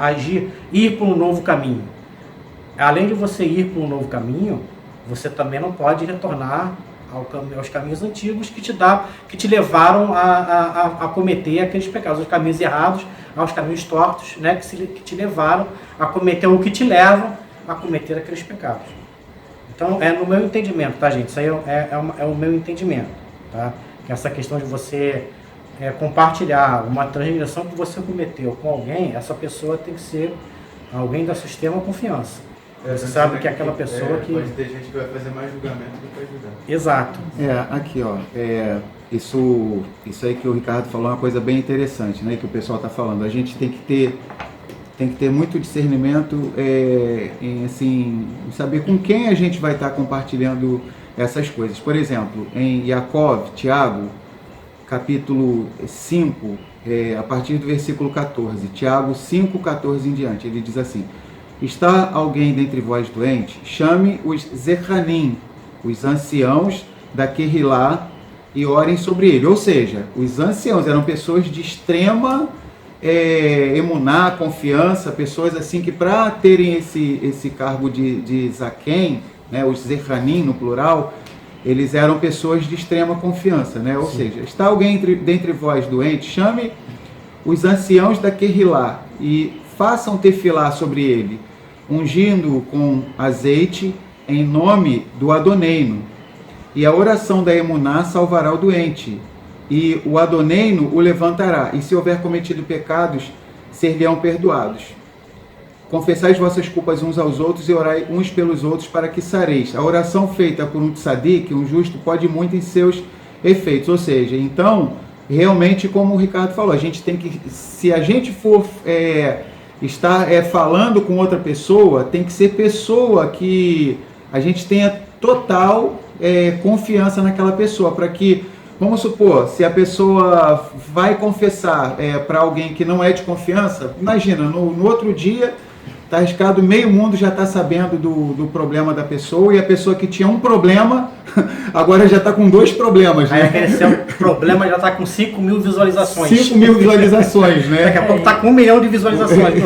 agir, ir por um novo caminho. Além de você ir por um novo caminho, você também não pode retornar aos caminhos antigos que te levaram a cometer aqueles pecados, os caminhos errados, aos caminhos tortos, né, que te levaram a cometer ou que te levam a cometer aqueles pecados. Então, no meu entendimento, tá, gente? Isso aí é o meu entendimento, tá? Que essa questão de você compartilhar uma transgressão que você cometeu com alguém, essa pessoa tem que ser alguém da sua extrema confiança. Você sabe que é aquela pessoa que... Pode ter gente que vai fazer mais julgamento do que ajudar. Exato. Aqui, ó, isso aí que o Ricardo falou é uma coisa bem interessante, né, que o pessoal está falando. A gente tem que ter muito discernimento em saber com quem a gente vai estar compartilhando essas coisas. Por exemplo, em Jacob, Tiago, capítulo 5, a partir do versículo 14, Tiago 5, 14 em diante, ele diz assim: está alguém dentre vós doente? Chame os Zechanim, os anciãos da Querrilá, e orem sobre ele. Ou seja, os anciãos eram pessoas de extrema emuná, confiança, pessoas assim que para terem esse cargo de Zaquém, né, os Zechanim no plural, eles eram pessoas de extrema confiança, né? Ou seja, está alguém dentre vós doente? Chame os anciãos da Querrilá e façam tefilá sobre ele, ungindo com azeite em nome do Adoneino. E a oração da emuná salvará o doente, e o Adoneino o levantará, e se houver cometido pecados, ser-lhe-ão perdoados. Confessai as vossas culpas uns aos outros e orai uns pelos outros para que sareis. A oração feita por um tzadik, um justo, pode muito em seus efeitos. Ou seja, então, realmente, como o Ricardo falou, a gente tem que, se a gente for estar falando com outra pessoa, tem que ser pessoa que a gente tenha total confiança naquela pessoa, para que, vamos supor, se a pessoa vai confessar para alguém que não é de confiança, imagina, no outro dia está arriscado, meio mundo já está sabendo do problema da pessoa, e a pessoa que tinha um problema, agora já está com 2 problemas. Aí Né? aquele seu problema já está com 5 mil visualizações. 5 mil visualizações, né? Daqui a pouco está com 1 milhão de visualizações.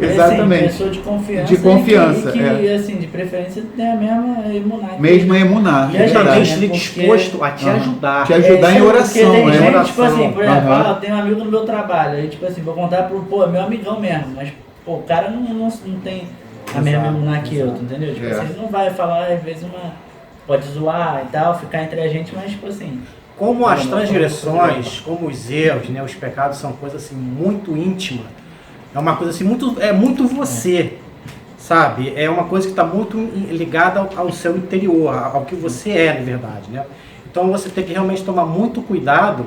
Exatamente. Assim, pessoa de confiança. De confiança, que assim, de preferência, tem a mesma emuná. Mesma emuná. E é a verdade. gente esteja disposto a te ajudar. Te ajudar em oração, porque tem né? gente, Oração. tipo assim, por exemplo, Aham. eu tenho um amigo no meu trabalho, aí tipo assim, vou contar pro, meu amigão mesmo, mas pô, o cara não tem a mesma emuná que eu, entendeu? Tipo assim, ele não vai falar, às vezes, pode zoar e tal, ficar entre a gente, mas tipo assim... Como as transgressões, como os erros, né, os pecados são coisas assim muito íntima. É uma coisa assim muito você, sabe? É uma coisa que está muito ligada ao seu interior, ao que você é, na verdade, né? Então você tem que realmente tomar muito cuidado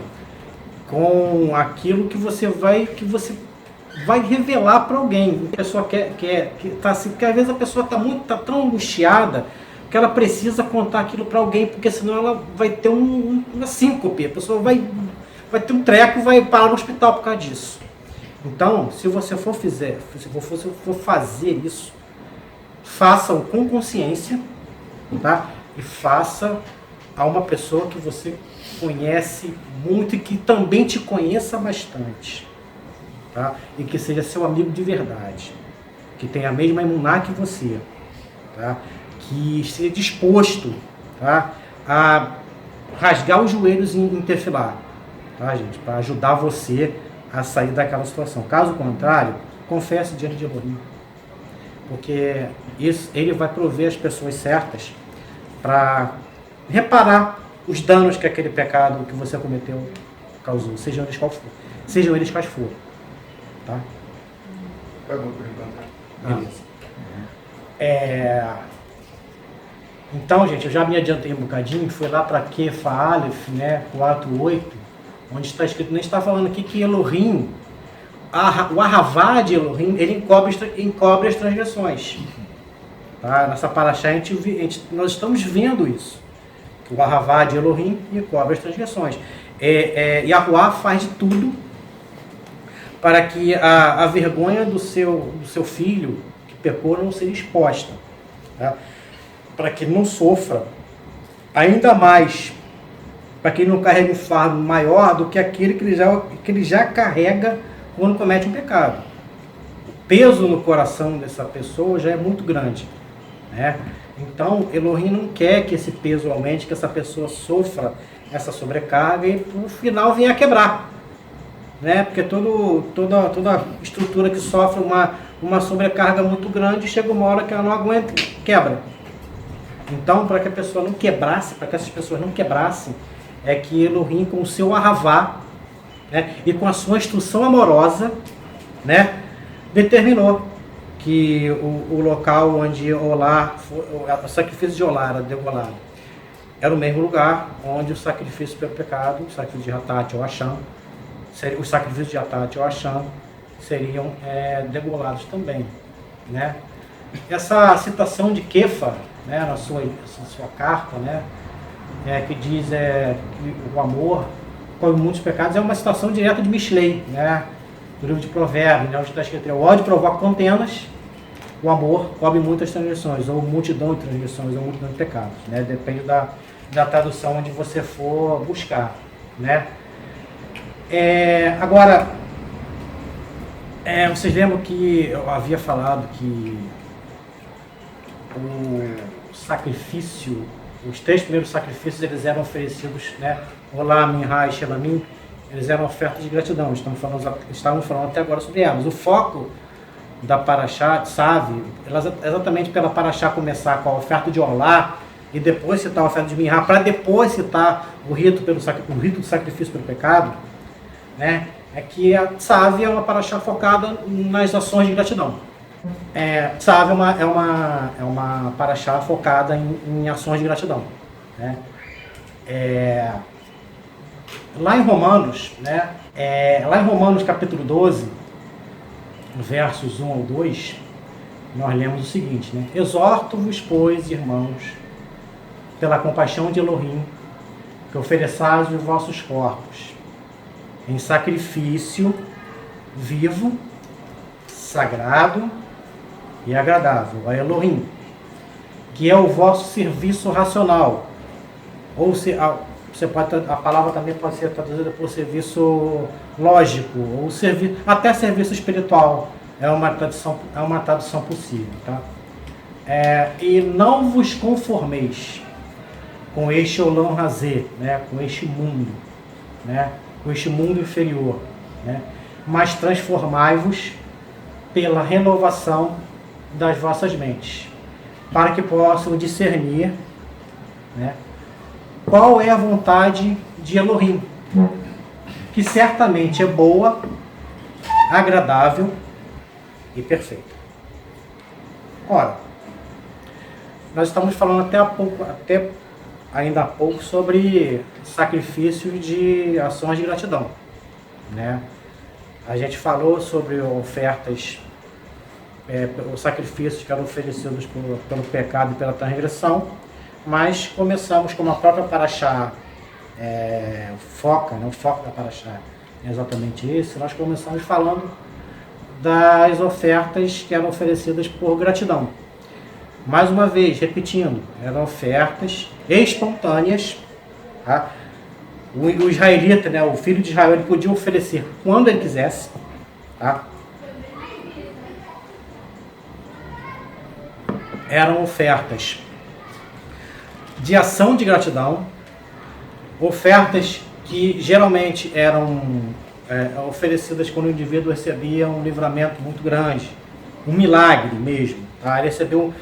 com aquilo que você vai revelar para alguém. A pessoa tá assim, porque às vezes a pessoa tá tão angustiada que ela precisa contar aquilo para alguém, porque senão ela vai ter uma síncope, a pessoa vai ter um treco e vai parar no hospital por causa disso. Então, se você for fazer isso, faça-o com consciência, tá? E faça a uma pessoa que você conhece muito e que também te conheça bastante, tá? E que seja seu amigo de verdade, que tenha a mesma emuná que você, tá? Que esteja disposto, tá? A rasgar os joelhos em tefilá, tá, gente? Para ajudar você a sair daquela situação. Caso contrário, confesse diante de Elohim, porque ele vai prover as pessoas certas para reparar os danos que aquele pecado que você cometeu causou, sejam eles quais forem, tá? Acabou por enquanto. Beleza. Então, gente, eu já me adiantei um bocadinho, foi lá para Kefa Aleph, né, 4:8, onde está escrito, a gente está falando aqui que Elohim, o Ahavá de Elohim, ele encobre as transgressões. Tá? Nessa paraxá nós estamos vendo isso, que o Ahavá de Elohim encobre as transgressões. Yahuwah faz de tudo para que a vergonha do seu filho que pecou não seja exposta, tá? Para que ele não sofra ainda mais, para que ele não carregue um fardo maior do que aquele que ele já carrega quando comete um pecado. O peso no coração dessa pessoa já é muito grande, né? Então, Elohim não quer que esse peso aumente, que essa pessoa sofra essa sobrecarga e no final venha a quebrar, né? Porque toda estrutura que sofre uma sobrecarga muito grande, chega uma hora que ela não aguenta, quebra. Então, para que a pessoa não quebrasse, para que essas pessoas não quebrassem, é que Elohim, com o seu Ahavá, né, e com a sua instrução amorosa, né, determinou que o local onde o sacrifício de Olá era degolado era o mesmo lugar onde o sacrifício pelo pecado, o sacrifício de Hatat ou Hashem, os sacrifícios de Hatat ou Hashem seriam degolados também, né? Essa citação de Kefa né, na sua carta, né, que diz que o amor cobre muitos pecados, é uma citação direta de Mishlei, né, do livro de Provérbios, né, onde está escrito: o ódio provoca contendas, o amor cobre muitas transgressões, ou multidão de transgressões, ou multidão de pecados, né, depende da tradução onde você for buscar, né. Agora, vocês lembram que eu havia falado que o sacrifício, os 3 primeiros sacrifícios, eles eram oferecidos, né, Olá, Minha e Shelamim, eles eram ofertas de gratidão. Estamos falando até agora sobre elas. O foco da Parashá de Tzav, exatamente pela Parashá começar com a oferta de Olá e depois citar a oferta de Minha, para depois citar o rito do sacrifício pelo pecado, né, é que a Tzav é uma Parashá focada nas ações de gratidão. Tzav é uma Parashá focada em ações de gratidão, né. Lá em Romanos, né, lá em Romanos capítulo 12, versos 1 ao 2, nós lemos o seguinte, né: exorto-vos, pois, irmãos, pela compaixão de Elohim, que ofereçais os vossos corpos em sacrifício vivo, sagrado e agradável a Elohim, que é o vosso serviço racional, ou se a palavra também pode ser traduzida por serviço lógico, ou até serviço espiritual, é uma tradução possível, tá? E não vos conformeis com este Olam Hazé, né, com este mundo, né, com este mundo inferior, né, mas transformai-vos pela renovação das vossas mentes, para que possam discernir, né, qual é a vontade de Elohim, que certamente é boa, agradável e perfeita. Ora, nós estamos falando ainda há pouco sobre sacrifício de ações de gratidão, né? A gente falou sobre ofertas, os sacrifícios que eram oferecidos pelo pecado e pela transgressão, mas começamos, como a própria Parashá foca, né? O foco da Parashá é exatamente esse. Nós começamos falando das ofertas que eram oferecidas por gratidão. Mais uma vez, repetindo, eram ofertas espontâneas, tá? O israelita, né, o filho de Israel, ele podia oferecer quando ele quisesse, tá? Eram ofertas de ação de gratidão, ofertas que geralmente eram oferecidas quando o indivíduo recebia um livramento muito grande, um milagre mesmo, tá? Ele recebeu,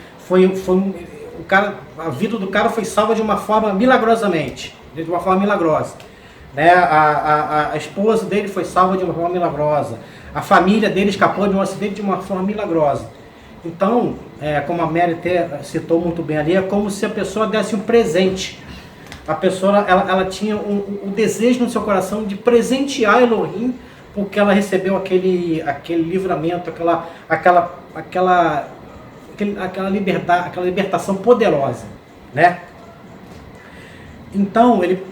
a vida do cara foi salva de uma forma milagrosamente, de uma forma milagrosa, né? A esposa dele foi salva de uma forma milagrosa, a família dele escapou de um acidente de uma forma milagrosa. Então, como a Mary citou muito bem ali, é como se a pessoa desse um presente. A pessoa ela tinha um desejo no seu coração de presentear Elohim, porque ela recebeu aquele livramento, aquela libertação poderosa, né? Então ele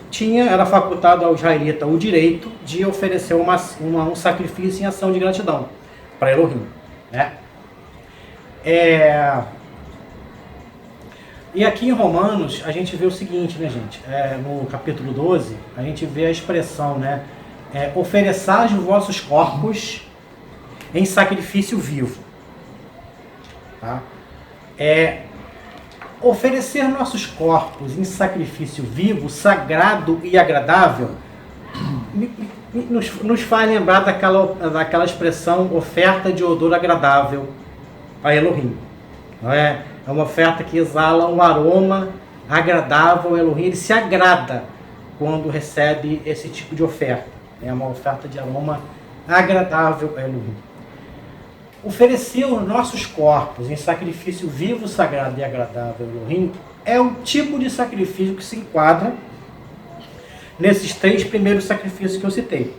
era facultado ao israelita o direito de oferecer um sacrifício em ação de gratidão para Elohim, né? E aqui em Romanos a gente vê o seguinte, né, gente? No capítulo 12 a gente vê a expressão, né? Ofereçais os vossos corpos em sacrifício vivo, tá? Oferecer nossos corpos em sacrifício vivo, sagrado e agradável nos faz lembrar daquela expressão oferta de odor agradável a Elohim. Não é? É uma oferta que exala um aroma agradável a Elohim. Ele se agrada quando recebe esse tipo de oferta. É uma oferta de aroma agradável a Elohim. Oferecer os nossos corpos em sacrifício vivo, sagrado e agradável a Elohim é o tipo de sacrifício que se enquadra nesses 3 primeiros sacrifícios que eu citei: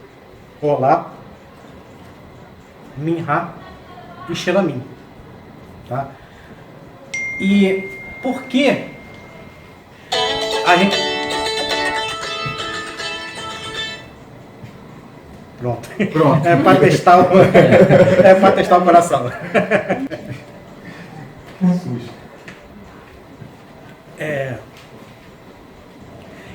Olá, Minha e Shelamim, tá? E Por que a gente... Pronto. Pronto. É para testar o coração.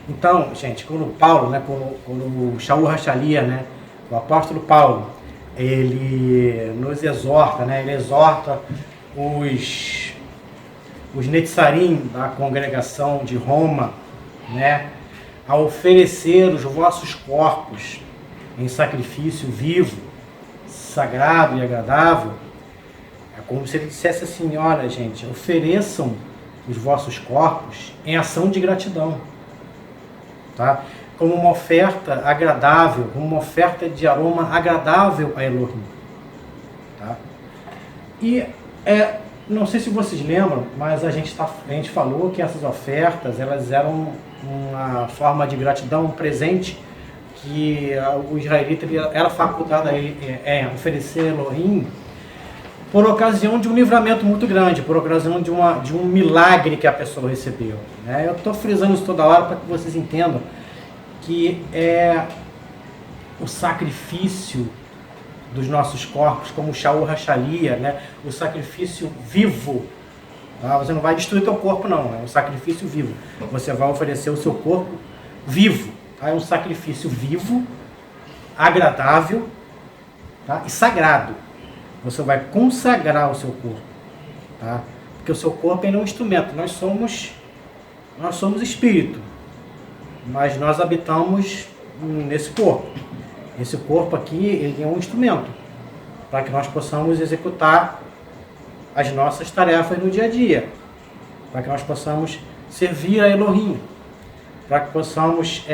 Então, gente, quando Paulo, né, quando o Shaul Hachalia, né, o apóstolo Paulo, ele nos exorta, né, ele exorta os Netzarim da congregação de Roma, né, a oferecer os vossos corpos em sacrifício vivo, sagrado e agradável. É como se ele dissesse assim: olha, gente, ofereçam os vossos corpos em ação de gratidão, tá? Como uma oferta agradável, como uma oferta de aroma agradável a Elohim, tá? E não sei se vocês lembram, mas a gente falou que essas ofertas, elas eram uma forma de gratidão, um presente que o israelita era facultado a ele oferecer a Elohim por ocasião de um livramento muito grande, por ocasião de um milagre que a pessoa recebeu, né? Eu estou frisando isso toda hora para que vocês entendam que é o sacrifício dos nossos corpos, como o Shaul Hachalia, né? O sacrifício vivo. Tá? Você não vai destruir teu corpo, não. É um sacrifício vivo. Você vai oferecer o seu corpo vivo. Tá? É um sacrifício vivo, agradável, tá? E sagrado. Você vai consagrar o seu corpo. Tá? Porque o seu corpo é um instrumento. Nós somos espírito. Mas nós habitamos nesse corpo. Esse corpo aqui, ele é um instrumento para que nós possamos executar as nossas tarefas no dia a dia, para que nós possamos servir a Elohim, para que possamos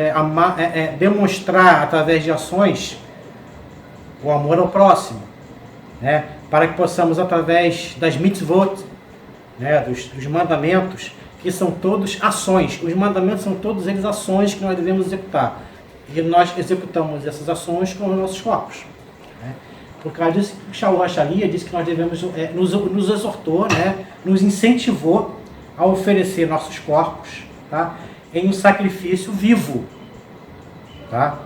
demonstrar através de ações o amor ao próximo, né? Para que possamos, através das mitzvot, né? dos mandamentos, que são todos ações. Os mandamentos são todos eles ações que nós devemos executar. E nós executamos essas ações com os nossos corpos. Né? Por causa disso, o Shaul Hachalia disse que nós devemos, nos exortou, né? Nos incentivou a oferecer nossos corpos, tá? Em um sacrifício vivo. Tá?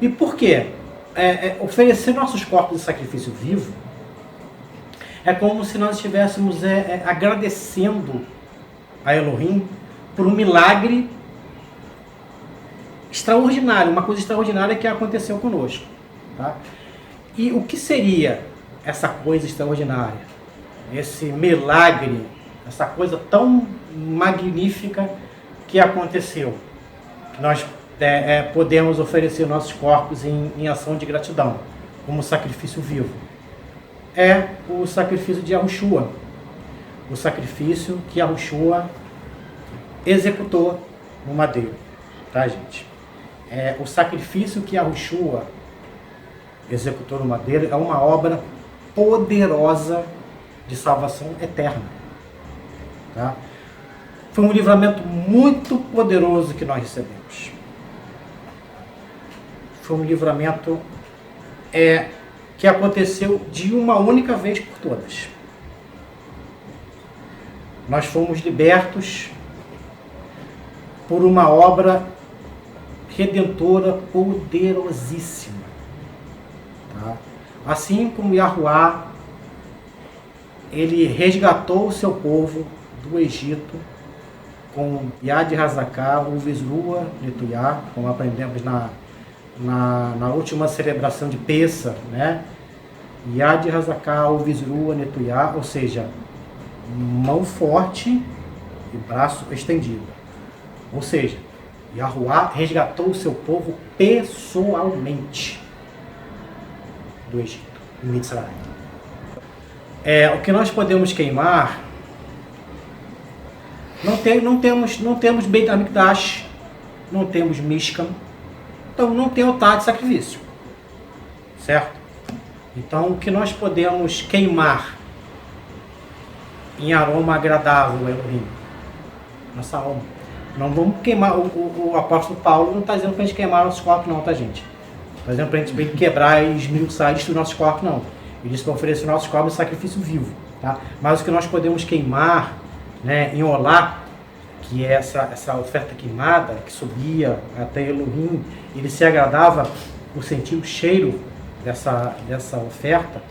E por quê? Oferecer nossos corpos em sacrifício vivo é como se nós estivéssemos agradecendo a Elohim por um milagre extraordinário, uma coisa extraordinária que aconteceu conosco. Tá? E o que seria essa coisa extraordinária? Esse milagre, essa coisa tão magnífica que aconteceu? Nós podemos oferecer nossos corpos em ação de gratidão, como sacrifício vivo. É o sacrifício de Yahushua. O sacrifício que Yahushua executou no madeiro. Tá, gente? O sacrifício que Yahushua executou no madeiro é uma obra poderosa de salvação eterna. Tá? Foi um livramento muito poderoso que nós recebemos. Foi um livramento que aconteceu de uma única vez por todas. Nós fomos libertos por uma obra redentora poderosíssima. Tá? Assim como Yahuwá, ele resgatou o seu povo do Egito com Yad Hazaká, Uvezrua Netuyá, como aprendemos na última celebração de Pessa, né? Yad Hazaká, Uvezrua Netuyá, ou seja, mão forte e braço estendido. Ou seja, Yahuwá resgatou o seu povo pessoalmente do Egito, em Mitzrayim. O que nós podemos queimar, não temos Beit HaMikdash, não temos Mishkan, então não tem altar de sacrifício, certo? Então o que nós podemos queimar em aroma agradável a Elohim? Nossa alma. Não vamos queimar, o apóstolo Paulo não está dizendo para a gente queimar nossos corpos não, tá, gente? Está dizendo para a gente quebrar e esmiuçar e destruir nossos corpos não. Ele disse para oferecer nossos corpos em sacrifício vivo, tá? Mas o que nós podemos queimar né, em Olá, que é essa oferta queimada, que subia até Elohim, ele se agradava por sentir o cheiro dessa oferta,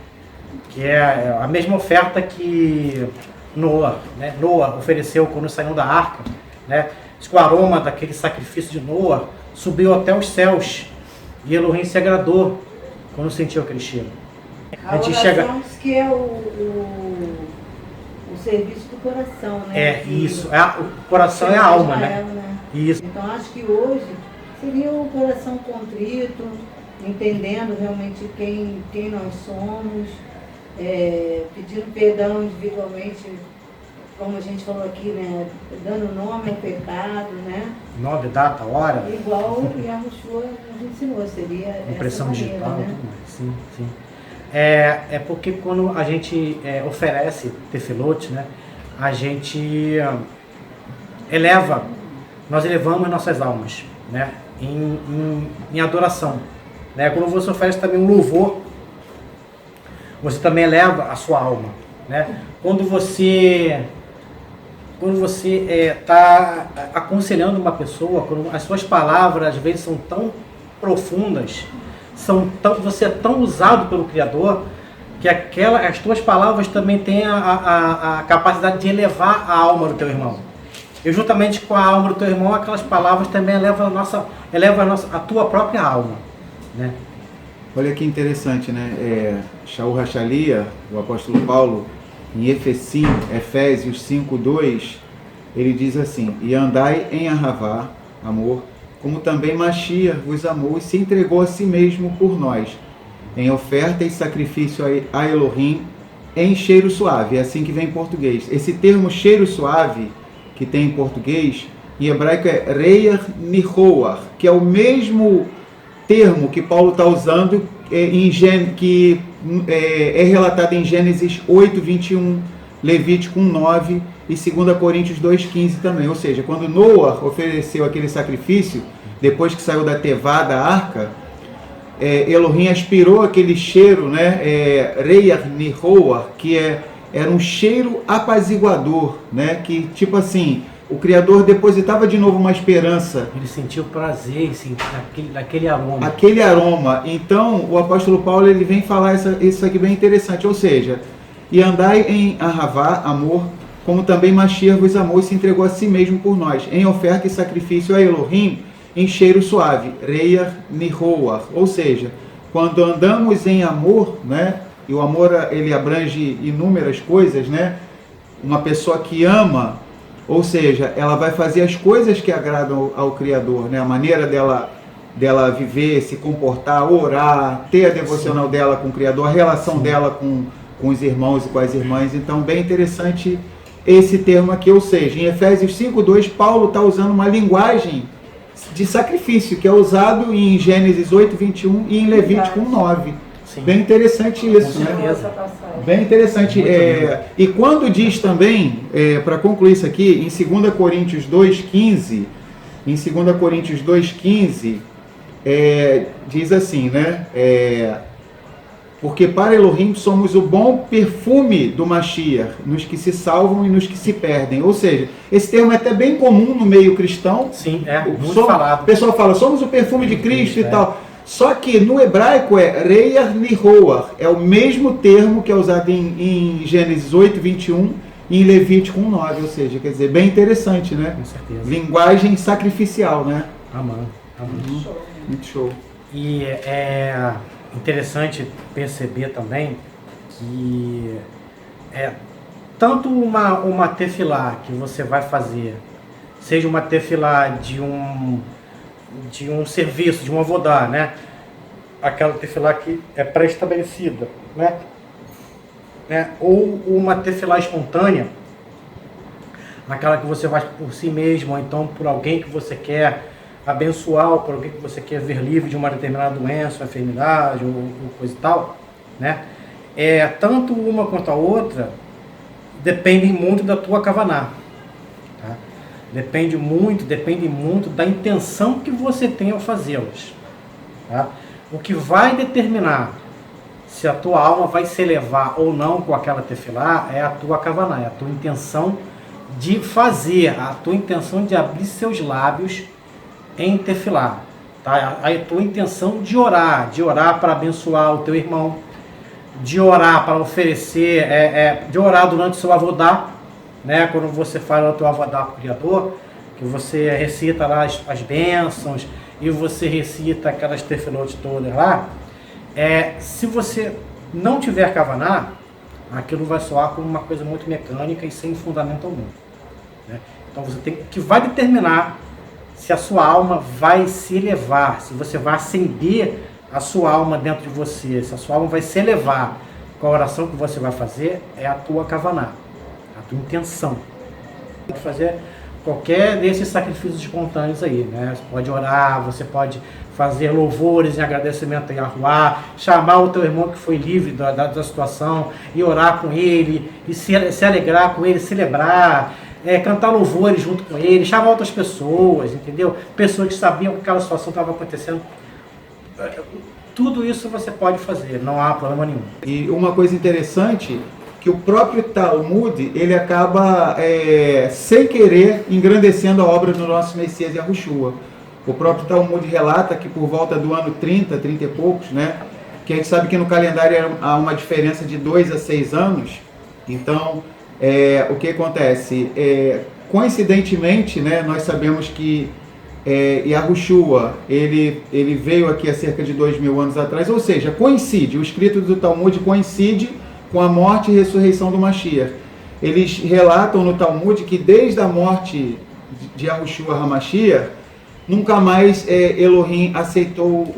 que é a mesma oferta que Noa, né, Noa ofereceu quando saiu da arca, né? Diz que o aroma daquele sacrifício de Noa subiu até os céus, e Elohim se agradou quando sentiu aquele cheiro. A oração diz que é o serviço do coração, né? É, isso. O coração é a alma, né? Isso. Então, acho que hoje seria o coração contrito, entendendo realmente quem nós somos, pedindo perdão individualmente, como a gente falou aqui, né? Dando nome ao pecado, né? Nome, data, hora. Igual o Yahushua nos ensinou, seria impressão essa maneira, digital, né? tudo mais. Sim, sim. É porque quando a gente oferece tefilot, né, a gente nós elevamos nossas almas, né, em adoração. Né? Quando você oferece também um louvor, você também eleva a sua alma. Né? Quando você está aconselhando uma pessoa, quando as suas palavras às vezes são tão profundas, você é tão usado pelo Criador, que as tuas palavras também têm a capacidade de elevar a alma do teu irmão. E juntamente com a alma do teu irmão, aquelas palavras também elevam a tua própria alma. Né? Olha que interessante, né? Shaul Hachalia, o apóstolo Paulo, em Efésios 5:2, ele diz assim: e andai em Ahavá, amor, como também Mashiach vos amou e se entregou a si mesmo por nós, em oferta e sacrifício a Elohim, em cheiro suave. É assim que vem em português. Esse termo cheiro suave, que tem em português, em hebraico é Reiach Nihoach, que é o mesmo termo que Paulo está usando, que é relatado em Gênesis 8:21, Levítico 1:9 e 2 Coríntios 2:15 também. Ou seja, quando Noa ofereceu aquele sacrifício, depois que saiu da Tevá, da arca, Elohim aspirou aquele cheiro, né, Reiach Nihoach, que era um cheiro apaziguador, né, que tipo assim, o Criador depositava de novo uma esperança. Ele sentiu prazer naquele aroma. Aquele aroma. Então, o apóstolo Paulo ele vem falar isso aqui bem interessante. Ou seja, e andai em Ahavá, amor, como também Mashiach vos amou e se entregou a si mesmo por nós, em oferta e sacrifício a Elohim, em cheiro suave, Reiach Nihoach. Ou seja, quando andamos em amor, né, e o amor ele abrange inúmeras coisas, né? Uma pessoa que ama, ou seja, ela vai fazer as coisas que agradam ao Criador, né? A maneira dela viver, se comportar, orar, ter a devocional dela com o Criador, a relação dela com os irmãos e com as irmãs. Então, bem interessante esse termo aqui. Ou seja, em Efésios 5:2, Paulo está usando uma linguagem de sacrifício, que é usado em Gênesis 8:21 e em Levítico 1:9. Bem interessante isso, né? Bem interessante. E quando diz também, para concluir isso aqui, em 2 Coríntios 2:15, diz assim, né? Porque para Elohim somos o bom perfume do Mashiach, nos que se salvam e nos que se perdem. Ou seja, esse termo é até bem comum no meio cristão. Sim, muito falado. O pessoal fala, somos o perfume de Cristo e tal. Só que no hebraico é Reiach Nihoach, é o mesmo termo que é usado em Gênesis 8:21 e em Levítico 1:9, ou seja, quer dizer, bem interessante, né? Com certeza. Linguagem sacrificial, né? Amém. Muito show. E é interessante perceber também que tanto uma tefilá que você vai fazer, seja uma tefilá de um serviço, de uma avodá, né? Aquela tefilá que é pré-estabelecida, né? Ou uma tefilá espontânea, naquela que você vai por si mesmo, ou então por alguém que você quer abençoar, ou por alguém que você quer ver livre de uma determinada doença, enfermidade, ou coisa e tal, né? Tanto uma quanto a outra dependem muito da tua kavaná. Depende muito da intenção que você tem ao fazê-los. Tá? O que vai determinar se a tua alma vai se elevar ou não com aquela tefilá é a tua kavaná, é a tua intenção de fazer a tua intenção de abrir seus lábios em tefilá, tá? A tua intenção de orar para abençoar o teu irmão, de orar para oferecer, de orar durante o seu avodá, né? Quando você fala o teu avodá para o Criador, que você recita lá as bênçãos e você recita aquelas tefilot todas lá, se você não tiver kavaná, aquilo vai soar como uma coisa muito mecânica e sem fundamento algum, né? Então você tem que vai determinar se a sua alma vai se elevar, se você vai acender a sua alma dentro de você, se a sua alma vai se elevar com a oração que você vai fazer, é a tua kavaná, a tua intenção. Pode fazer qualquer desses sacrifícios espontâneos aí, né? Você pode orar, você pode fazer louvores em agradecimento a Yahuwá, chamar o teu irmão que foi livre da situação e orar com ele, e se alegrar com ele, celebrar, cantar louvores junto com ele, chamar outras pessoas, entendeu? Pessoas que sabiam que aquela situação estava acontecendo. Tudo isso você pode fazer, não há problema nenhum. E uma coisa interessante, que o próprio Talmud, ele acaba, sem querer, engrandecendo a obra do nosso Messias Yahushua. O próprio Talmud relata que por volta do ano 30 e poucos, né, que a gente sabe que no calendário há uma diferença de 2 a 6 anos, então, o que acontece? Coincidentemente, né, nós sabemos que Yahushua, ele veio aqui há cerca de 2000 anos atrás, ou seja, coincide, o escrito do Talmud coincide com a morte e ressurreição do Mashiach. Eles relatam no Talmud que desde a morte de Yahushua HaMashiach, nunca mais Elohim aceitou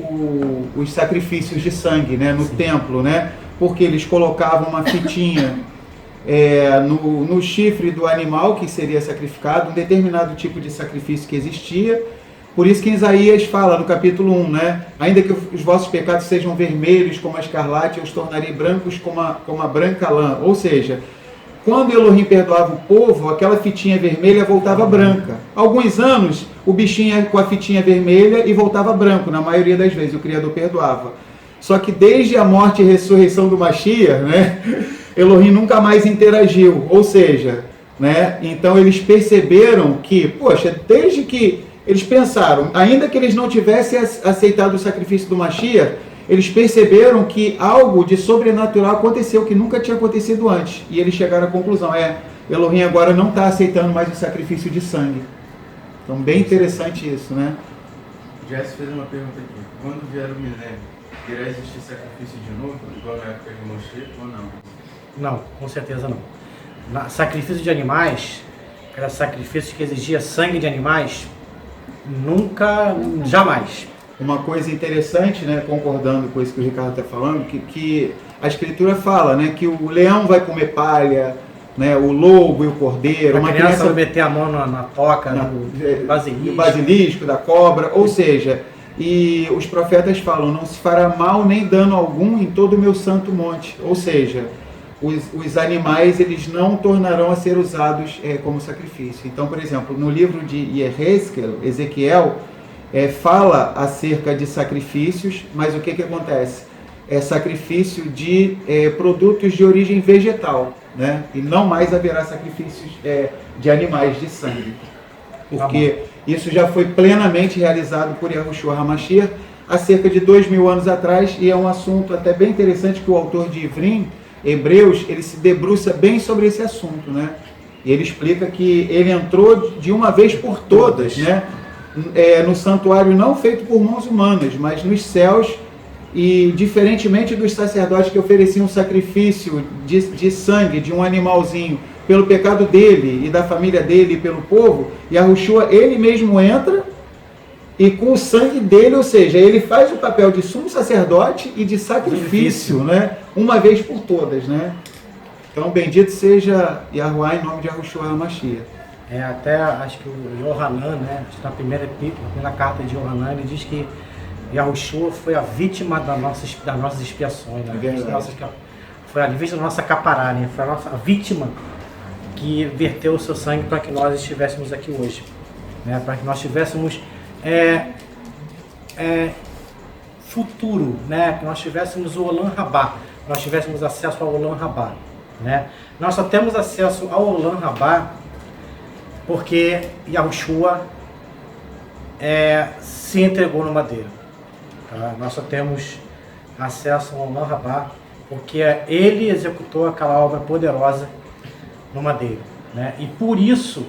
os sacrifícios de sangue, né, no templo, né, porque eles colocavam uma fitinha no chifre do animal que seria sacrificado, um determinado tipo de sacrifício que existia. Por isso que Isaías fala no capítulo 1, né? Ainda que os vossos pecados sejam vermelhos como a escarlate, eu os tornarei brancos como a branca lã. Ou seja, quando Elohim perdoava o povo, aquela fitinha vermelha voltava branca. Alguns anos, o bichinho ia com a fitinha vermelha e voltava branco. Na maioria das vezes, o Criador perdoava. Só que desde a morte e ressurreição do Mashiach, né? Elohim nunca mais interagiu. Ou seja, né? Então eles perceberam que, poxa, desde que eles pensaram, ainda que eles não tivessem aceitado o sacrifício do Mashiach, eles perceberam que algo de sobrenatural aconteceu que nunca tinha acontecido antes. E eles chegaram à conclusão, Elohim agora não está aceitando mais o sacrifício de sangue. Então, bem interessante isso, né? Jess fez uma pergunta aqui. Quando vier o milênio, irá existir sacrifício de novo, igual na época de Moshe, ou não? Não, com certeza não. Sacrifício de animais, era sacrifício que exigia sangue de animais, nunca, jamais. Uma coisa interessante, né, concordando com isso que o Ricardo está falando, que a Escritura fala, né, que o leão vai comer palha, né, o lobo e o cordeiro. A criança vai meter a mão na toca do basilisco, da cobra, ou seja, e os profetas falam, não se fará mal nem dano algum em todo o meu santo monte. Ou seja, os animais eles não tornarão a ser usados como sacrifício. Então, por exemplo, no livro de Ezequiel, fala acerca de sacrifícios, mas o que acontece? É sacrifício de produtos de origem vegetal, né? E não mais haverá sacrifícios de animais de sangue, porque isso já foi plenamente realizado por Yahushua HaMashiach há cerca de 2000 anos atrás, e é um assunto até bem interessante que o autor de Ivrim, Hebreus, ele se debruça bem sobre esse assunto, né? E ele explica que ele entrou de uma vez por todas, né? No santuário não feito por mãos humanas, mas nos céus, e diferentemente dos sacerdotes que ofereciam sacrifício de sangue de um animalzinho pelo pecado dele e da família dele e pelo povo, Yahushua ele mesmo entra e com o sangue dele, ou seja, ele faz o papel de sumo sacerdote e de sacrifício, né? Uma vez por todas, né? Então, bendito seja Yahuwá em nome de Yahushua HaMashiach. Até acho que o Yohanan, né? Na primeira carta de Yohanan, ele diz que Yahushua foi a vítima das nossas expiações, né? Foi a vítima da nossa capará, né? Foi a vítima que verteu o seu sangue para que nós estivéssemos aqui hoje, né? Para que nós tivéssemos futuro, né? Que nós tivéssemos o Olam Rabá, nós tivéssemos acesso ao Olam Rabá, né? Nós só temos acesso ao Olam Rabá porque Yahushua se entregou no madeiro. Tá? Nós só temos acesso ao Olam Rabá porque ele executou aquela obra poderosa no madeiro, né? E por isso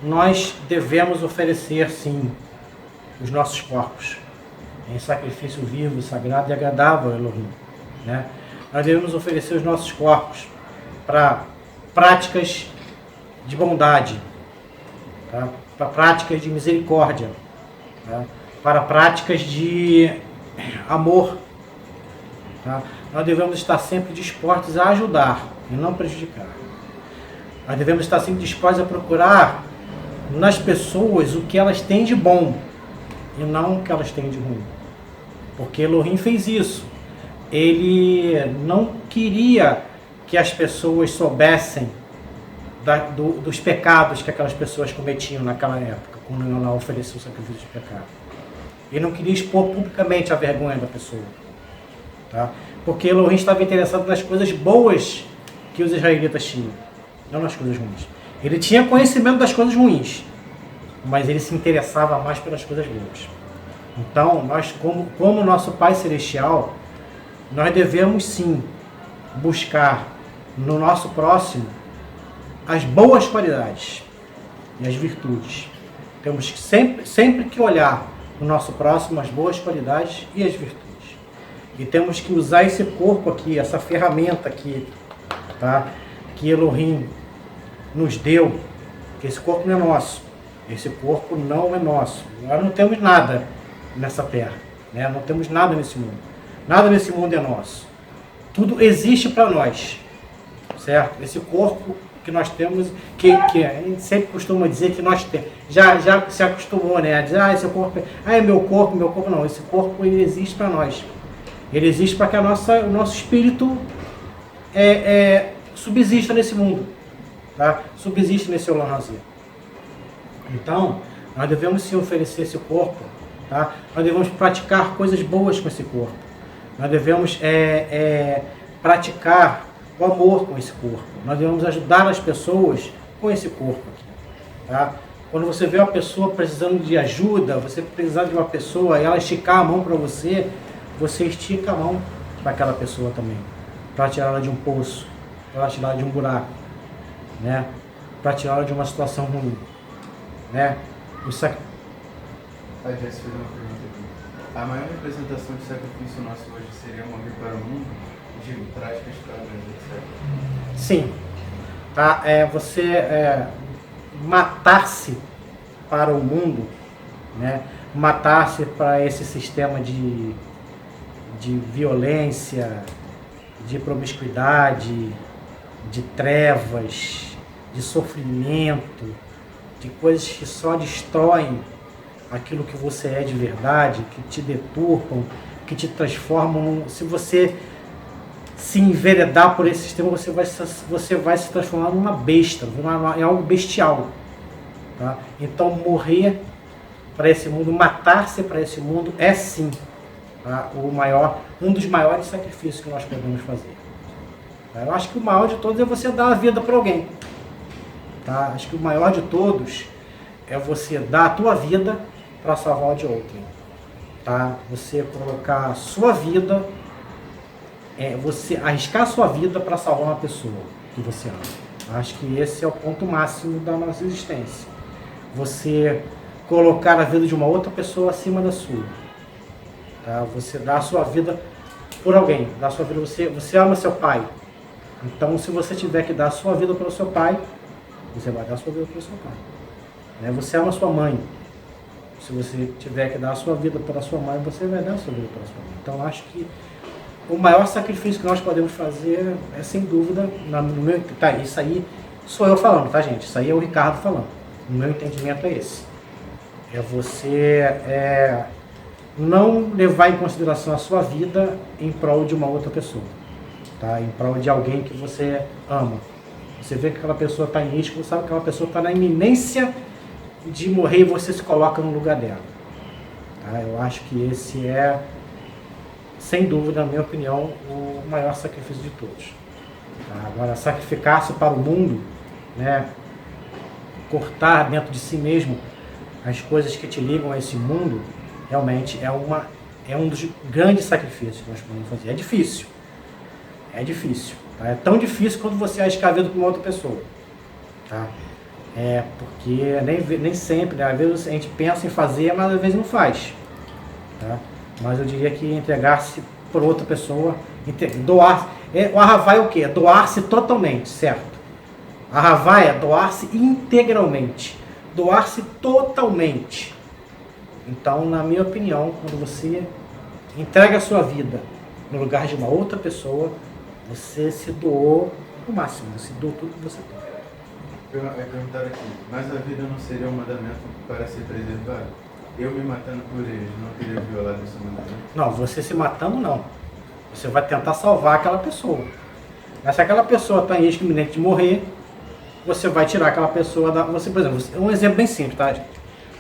nós devemos oferecer, sim, os nossos corpos em sacrifício vivo, sagrado e agradável a Elohim, né? Nós devemos oferecer os nossos corpos para práticas de bondade, tá? Para práticas de misericórdia, tá? Para práticas de amor. Tá? Nós devemos estar sempre dispostos a ajudar e não prejudicar. Nós devemos estar sempre dispostos a procurar nas pessoas o que elas têm de bom e não o que elas têm de ruim. Porque Elohim fez isso. Ele não queria que as pessoas soubessem dos pecados que aquelas pessoas cometiam naquela época, quando ela ofereceu o sacrifício de pecado. Ele não queria expor publicamente a vergonha da pessoa. Tá? Porque Elohim estava interessado nas coisas boas que os israelitas tinham, não nas coisas ruins. Ele tinha conhecimento das coisas ruins, mas ele se interessava mais pelas coisas boas. Então, nós, como nosso Pai Celestial, nós devemos sim buscar no nosso próximo as boas qualidades e as virtudes. Temos que sempre que olhar no nosso próximo as boas qualidades e as virtudes. E temos que usar esse corpo aqui, essa ferramenta aqui, tá? Que Elohim nos deu, que esse corpo não é nosso. Esse corpo não é nosso. Nós não temos nada nessa terra, né? Não temos nada nesse mundo. Nada nesse mundo é nosso. Tudo existe para nós, certo? Esse corpo que nós temos, que a gente sempre costuma dizer que nós temos, já se acostumou, né? A dizer, esse corpo é meu corpo não. Esse corpo ele existe para nós. Ele existe para que o nosso espírito subsista nesse mundo, tá? Subsiste nesse Olam Hazé. Então, nós devemos sim oferecer esse corpo, tá? Nós devemos praticar coisas boas com esse corpo. Nós devemos praticar o amor com esse corpo. Nós devemos ajudar as pessoas com esse corpo aqui, tá? Quando você vê uma pessoa precisando de ajuda, você precisar de uma pessoa e ela esticar a mão para você, você estica a mão para aquela pessoa também, para tirá-la de um poço, para tirá-la de um buraco, né? Para tirá-la de uma situação ruim, né? A Jess fez uma pergunta aqui. A maior representação de sacrifício nosso hoje seria morrer para o mundo? Digo, práticas para a etc. Sim. Tá? Você matar-se para o mundo, né? Matar-se para esse sistema de violência, de promiscuidade, de trevas, de sofrimento, de coisas que só destroem aquilo que você é de verdade, que te deturpam, que te transformam. Se você se enveredar por esse sistema, você vai se transformar numa besta, em algo bestial. Tá? Então, morrer para esse mundo, matar-se para esse mundo, é sim, tá? Um dos maiores sacrifícios que nós podemos fazer. Tá? Eu acho que o maior de todos é você dar a vida para alguém. Tá? Acho que o maior de todos é você dar a tua vida para salvar o de outro. Tá? Você colocar a sua vida, você arriscar a sua vida para salvar uma pessoa que você ama. Acho que esse é o ponto máximo da nossa existência. Você colocar a vida de uma outra pessoa acima da sua. Tá? Você dá a sua vida por alguém. Dá a sua vida, você ama seu pai. Então, se você tiver que dar a sua vida para o seu pai, você vai dar a sua vida para o seu pai. Né? Você ama sua mãe. Se você tiver que dar a sua vida para a sua mãe, você vai dar a sua vida para a sua mãe. Então, acho que o maior sacrifício que nós podemos fazer é, sem dúvida, no meu, tá, isso aí sou eu falando, tá, gente? Isso aí é o Ricardo falando. O meu entendimento é esse. É você não levar em consideração a sua vida em prol de uma outra pessoa. Tá? Em prol de alguém que você ama. Você vê que aquela pessoa está em risco, você sabe que aquela pessoa está na iminência de morrer e você se coloca no lugar dela. Tá? Eu acho que esse é, sem dúvida, na minha opinião, o maior sacrifício de todos. Tá? Agora, sacrificar-se para o mundo, né? cortar dentro de si mesmo as coisas que te ligam a esse mundo, realmente é um dos grandes sacrifícios que nós podemos fazer. É difícil. É difícil. Tá? É tão difícil quando você arriscar a vida com uma outra pessoa. Tá? Porque nem sempre, né? Às vezes a gente pensa em fazer, mas às vezes não faz. Tá? Mas eu diria que entregar-se por outra pessoa, doar. O Ahavá é o quê? É doar-se totalmente, certo? Ahavá é doar-se integralmente. Doar-se totalmente. Então, na minha opinião, quando você entrega a sua vida no lugar de uma outra pessoa, você se doou o máximo, você doou tudo que você tem. Perguntaram aqui, mas a vida não seria um mandamento para ser preservado? Eu me matando por eles, não teria violado esse mandamento? Não, você se matando não. Você vai tentar salvar aquela pessoa. Mas se aquela pessoa está em risco iminente de morrer, você vai tirar aquela pessoa da... Você, por exemplo, um exemplo bem simples, tá, gente?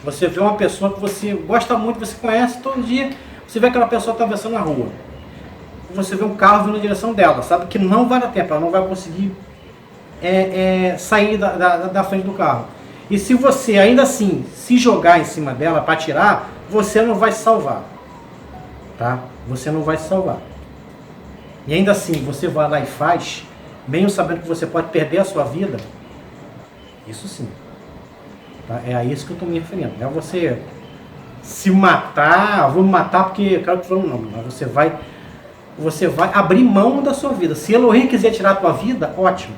Você vê uma pessoa que você gosta muito, você conhece todo dia, você vê aquela pessoa atravessando a rua. Você vê um carro vindo na direção dela, sabe que não vai dar tempo, ela não vai conseguir sair da frente do carro. E se você ainda assim se jogar em cima dela para atirar, você não vai se salvar. Tá? Você não vai se salvar. E ainda assim, você vai lá e faz, mesmo sabendo que você pode perder a sua vida, isso sim. Tá? É a isso que eu estou me referindo. Não é você se matar, vou me matar porque eu quero te falar não, mas você vai abrir mão da sua vida. Se Elohim quiser tirar a tua vida, ótimo.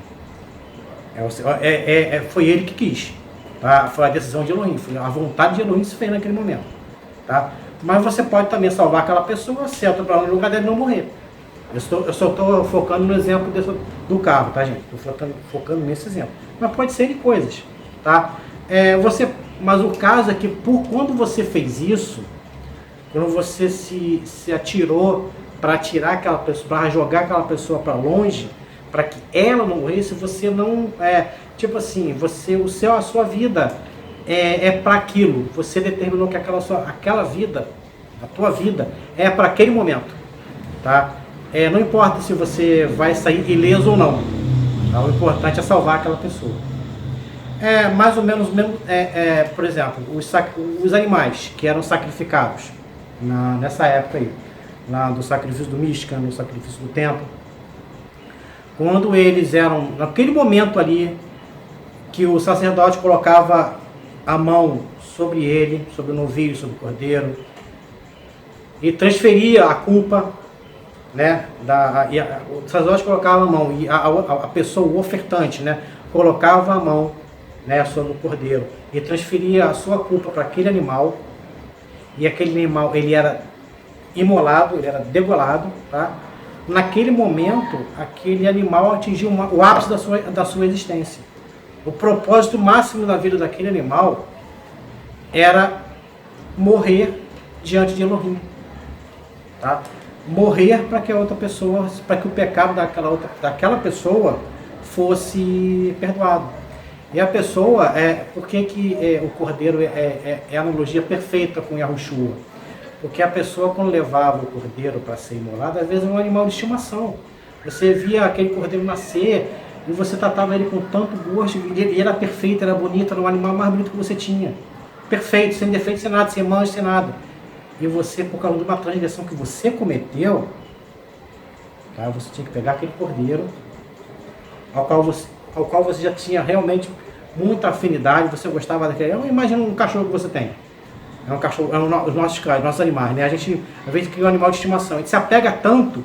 Foi ele que quis. Tá? Foi a decisão de Elohim, foi a vontade de Elohim se fez naquele momento. Tá? Mas você pode também salvar aquela pessoa, certo, para no lugar dele não morrer. Eu só estou focando no exemplo do carro, tá, gente? Estou focando nesse exemplo. Mas pode ser de coisas, tá? Mas o caso é que quando você fez isso, quando você se atirou para tirar aquela pessoa, para jogar aquela pessoa para longe, para que ela não morresse, você não tipo assim, a sua vida é para aquilo. Você determinou que aquela vida, a tua vida é para aquele momento, tá? Não importa se você vai sair ileso ou não, tá? O importante é salvar aquela pessoa. Mais ou menos mesmo, por exemplo, os animais que eram sacrificados nessa época aí, lá do sacrifício do Mishkan, no sacrifício do templo, quando eles eram, naquele momento ali, que o sacerdote colocava a mão sobre ele, sobre o novilho, sobre o cordeiro, e transferia a culpa, né, o sacerdote colocava a mão, e a pessoa, o ofertante, né, colocava a mão, né, sobre o cordeiro, e transferia a sua culpa para aquele animal, e aquele animal, ele era imolado, ele era degolado, tá? Naquele momento, aquele animal atingiu o ápice da sua existência. O propósito máximo da vida daquele animal era morrer diante de Elohim, tá? Morrer para que a outra pessoa, para que o pecado daquela pessoa fosse perdoado. E a pessoa, por que o cordeiro é a analogia perfeita com Yahushua? Porque a pessoa, quando levava o cordeiro para ser imolado, às vezes é um animal de estimação. Você via aquele cordeiro nascer e você tratava ele com tanto gosto, e ele era perfeito, era bonito, era o animal mais bonito que você tinha. Perfeito, sem defeito, sem nada, sem mancha, sem nada. E você, por causa de uma transgressão que você cometeu, tá, você tinha que pegar aquele cordeiro, ao qual você já tinha realmente muita afinidade, você gostava daquele. Imagina um cachorro que você tem. É um cachorro, os nossos cães, nossos animais, né? A gente, às vezes, cria um animal de estimação. A gente se apega tanto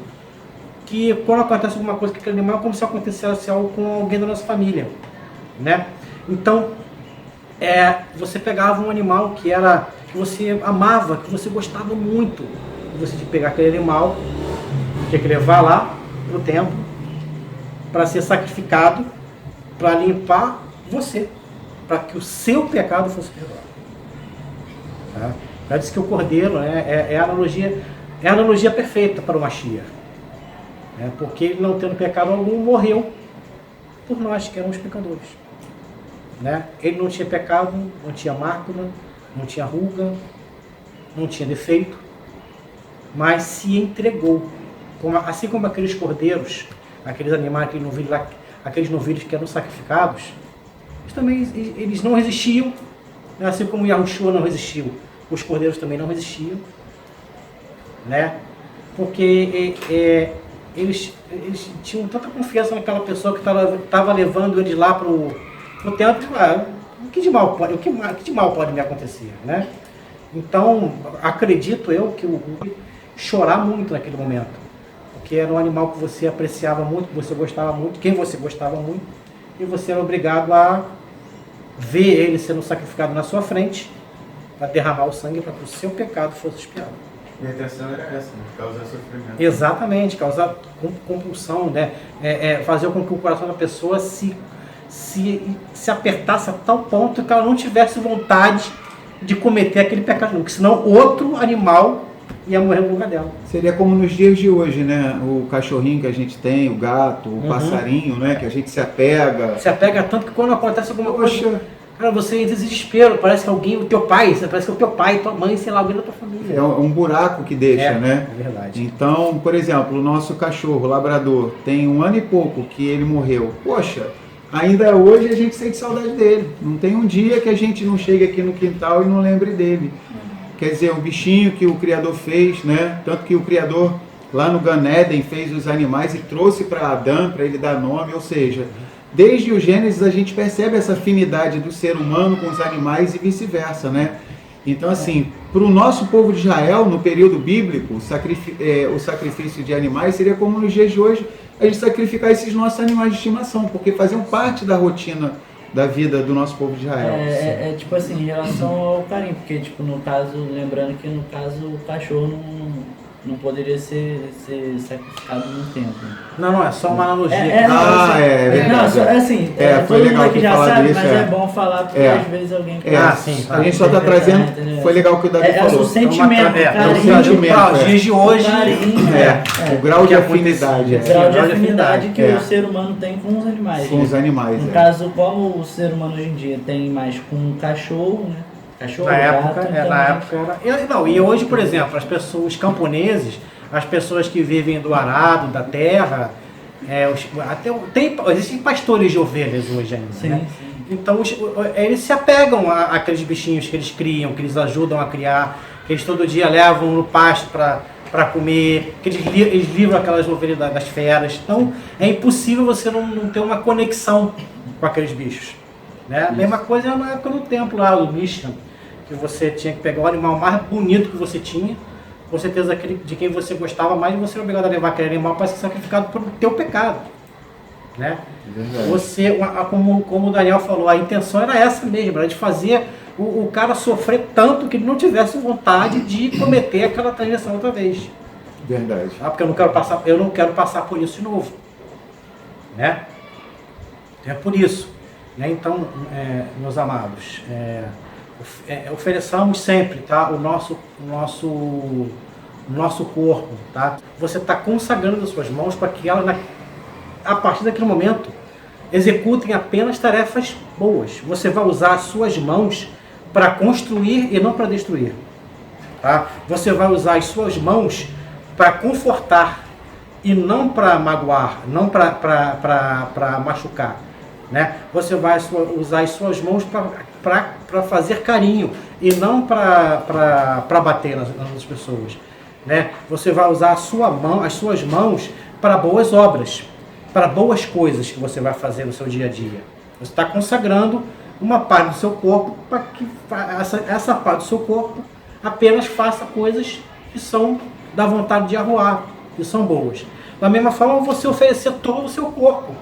que quando acontece alguma coisa com aquele animal, é como se acontecesse algo com alguém da nossa família, né? Então, você pegava um animal que você amava, que você gostava muito, e você tinha que pegar aquele animal, tinha que levar lá pro templo para ser sacrificado, para limpar você, para que o seu pecado fosse perdoado. Tá? Já disse que o cordeiro é a analogia perfeita para o Mashiach, porque ele, não tendo pecado algum, morreu por nós que éramos pecadores, né? Ele não tinha pecado, não tinha mácula, não tinha ruga, não tinha defeito, mas se entregou, assim como aqueles cordeiros, aqueles animais, aqueles novilhos que eram sacrificados, eles não resistiam, né? Assim como Yahushua não resistiu, os cordeiros também não resistiam, né? Porque eles tinham tanta confiança naquela pessoa que estava levando eles lá para o templo, o que de mal pode me acontecer, né? Então, acredito eu que o chorar muito naquele momento, porque era um animal que você apreciava muito, que você gostava muito, quem você gostava muito, e você era obrigado a ver ele sendo sacrificado na sua frente, para derramar o sangue para que o seu pecado fosse expiado. E a intenção era essa, né? Causar sofrimento. Exatamente, causar compulsão, né? Fazer com que o coração da pessoa se apertasse a tal ponto que ela não tivesse vontade de cometer aquele pecado, porque senão outro animal ia morrer no lugar dela. Seria como nos dias de hoje, né? O cachorrinho que a gente tem, o gato, o passarinho, né? Que a gente se apega. Se apega tanto que quando acontece alguma Poxa, coisa, cara, você entra em desespero, parece que alguém, o teu pai, parece que é o teu pai, tua mãe, sei lá, alguém da tua família. é um buraco que deixa, né? É verdade. Então, por exemplo, o nosso cachorro, o labrador, tem 1 ano e pouco que ele morreu. Poxa, ainda hoje a gente sente saudade dele. Não tem um dia que a gente não chegue aqui no quintal e não lembre dele. Quer dizer, um bichinho que o Criador fez, né? Tanto que o Criador lá no Gan Eden fez os animais e trouxe para Adão, para ele dar nome. Ou seja, desde o Gênesis a gente percebe essa afinidade do ser humano com os animais e vice-versa, né? Então, assim, para o nosso povo de Israel, no período bíblico, o sacrifício de animais seria como nos dias de hoje, a gente sacrificar esses nossos animais de estimação, porque faziam parte da rotina da vida do nosso povo de Israel. Tipo assim, em relação ao carinho, porque tipo, no caso, lembrando que no caso o cachorro não poderia ser sacrificado no templo. Não, é só uma analogia. Não, só, assim, foi todo legal mundo aqui já falar sabe, disso, mas é bom falar, porque às vezes alguém... Sim. A gente só está trazendo, foi legal que o Davi falou. O sentimento, Os dias de hoje, o grau de afinidade. O grau de afinidade que o ser humano tem com os animais. Com os animais, No caso, como o ser humano hoje em dia tem mais com o cachorro, né? Cachorro, na gato, época era. E hoje, por exemplo, os camponeses, as pessoas que vivem do arado, da terra, existem pastores de ovelhas hoje ainda. Sim, né? sim. Então eles se apegam àqueles bichinhos que eles criam, que eles ajudam a criar, que eles todo dia levam no pasto para comer, que eles livram aquelas ovelhas das feras. Então é impossível você não ter uma conexão com aqueles bichos. Né? A mesma coisa na época do templo lá, do Mishkan, que você tinha que pegar o animal mais bonito que você tinha, com certeza de quem você gostava mais, e você era obrigado a levar aquele animal para ser sacrificado pelo teu pecado. Né? Você, como o Daniel falou, a intenção era essa mesmo, era de fazer o cara sofrer tanto que ele não tivesse vontade de cometer aquela transgressão outra vez. Verdade. Porque eu não quero passar por isso de novo. Né? É por isso. Né? Então, meus amados, ofereçamos sempre, tá, o nosso corpo, tá? Você está consagrando as suas mãos para que elas, a partir daquele momento, executem apenas tarefas boas. Você vai usar as suas mãos para construir e não para destruir, tá? Você vai usar as suas mãos para confortar e não para magoar, não para machucar. Né? Você vai usar as suas mãos para fazer carinho e não para bater nas pessoas. Né? Você vai usar as suas mãos para boas obras, para boas coisas que você vai fazer no seu dia a dia. Você está consagrando uma parte do seu corpo para que essa parte do seu corpo apenas faça coisas que são da vontade de Yahuwah, que são boas. Da mesma forma, você oferecer todo o seu corpo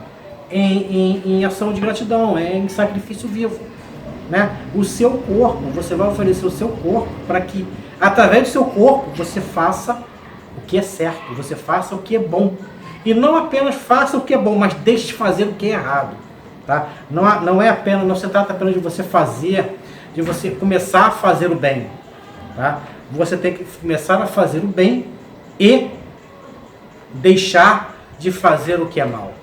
em ação de gratidão, em sacrifício vivo. Né? O seu corpo, você vai oferecer o seu corpo para que, através do seu corpo, você faça o que é certo, você faça o que é bom. E não apenas faça o que é bom, mas deixe de fazer o que é errado. Tá? Não se trata apenas de você fazer, de você começar a fazer o bem. Tá? Você tem que começar a fazer o bem e deixar de fazer o que é mal.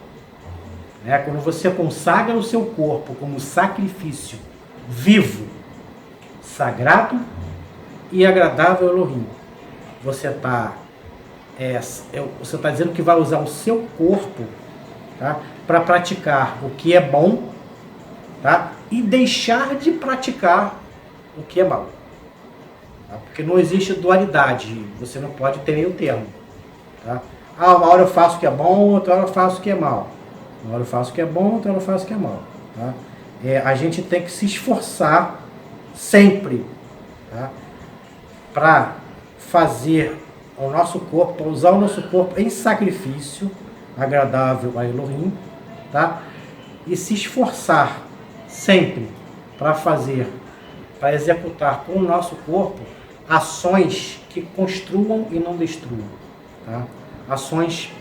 Quando você consagra o seu corpo como sacrifício vivo, sagrado e agradável ao Elohim, você está dizendo que vai usar o seu corpo, tá, para praticar o que é bom tá? E deixar de praticar o que é mal. Tá? Porque não existe dualidade, você não pode ter meio termo. Tá? Uma hora eu faço o que é bom, outra hora eu faço o que é mal. Uma hora eu faço o que é bom, outra hora eu faço o que é mal. Tá? A gente tem que se esforçar sempre, tá? Para fazer o nosso corpo, para usar o nosso corpo em sacrifício agradável a Elohim, tá? E se esforçar sempre para fazer, para executar com o nosso corpo ações que construam e não destruam, tá? Ações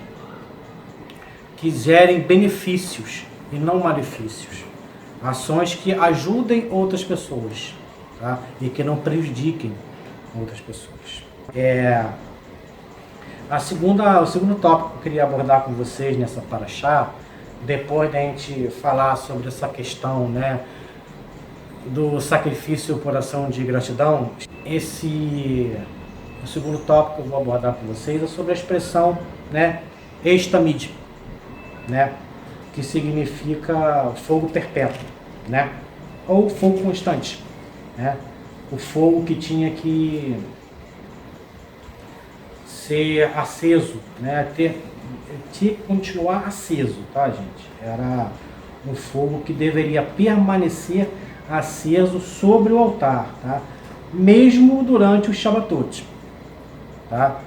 que gerem benefícios e não malefícios, ações que ajudem outras pessoas, tá? E que não prejudiquem outras pessoas. O segundo tópico que eu queria abordar com vocês nessa paraxá, depois da gente falar sobre essa questão, né, do sacrifício por ação de gratidão, o segundo tópico que eu vou abordar com vocês é sobre a expressão, né, Estamid, né, que significa fogo perpétuo, né, ou fogo constante, né, o fogo que tinha que ser aceso, né, tinha que continuar aceso, tá, gente? Era um fogo que deveria permanecer aceso sobre o altar, tá? Mesmo durante os Shabbatot, tá?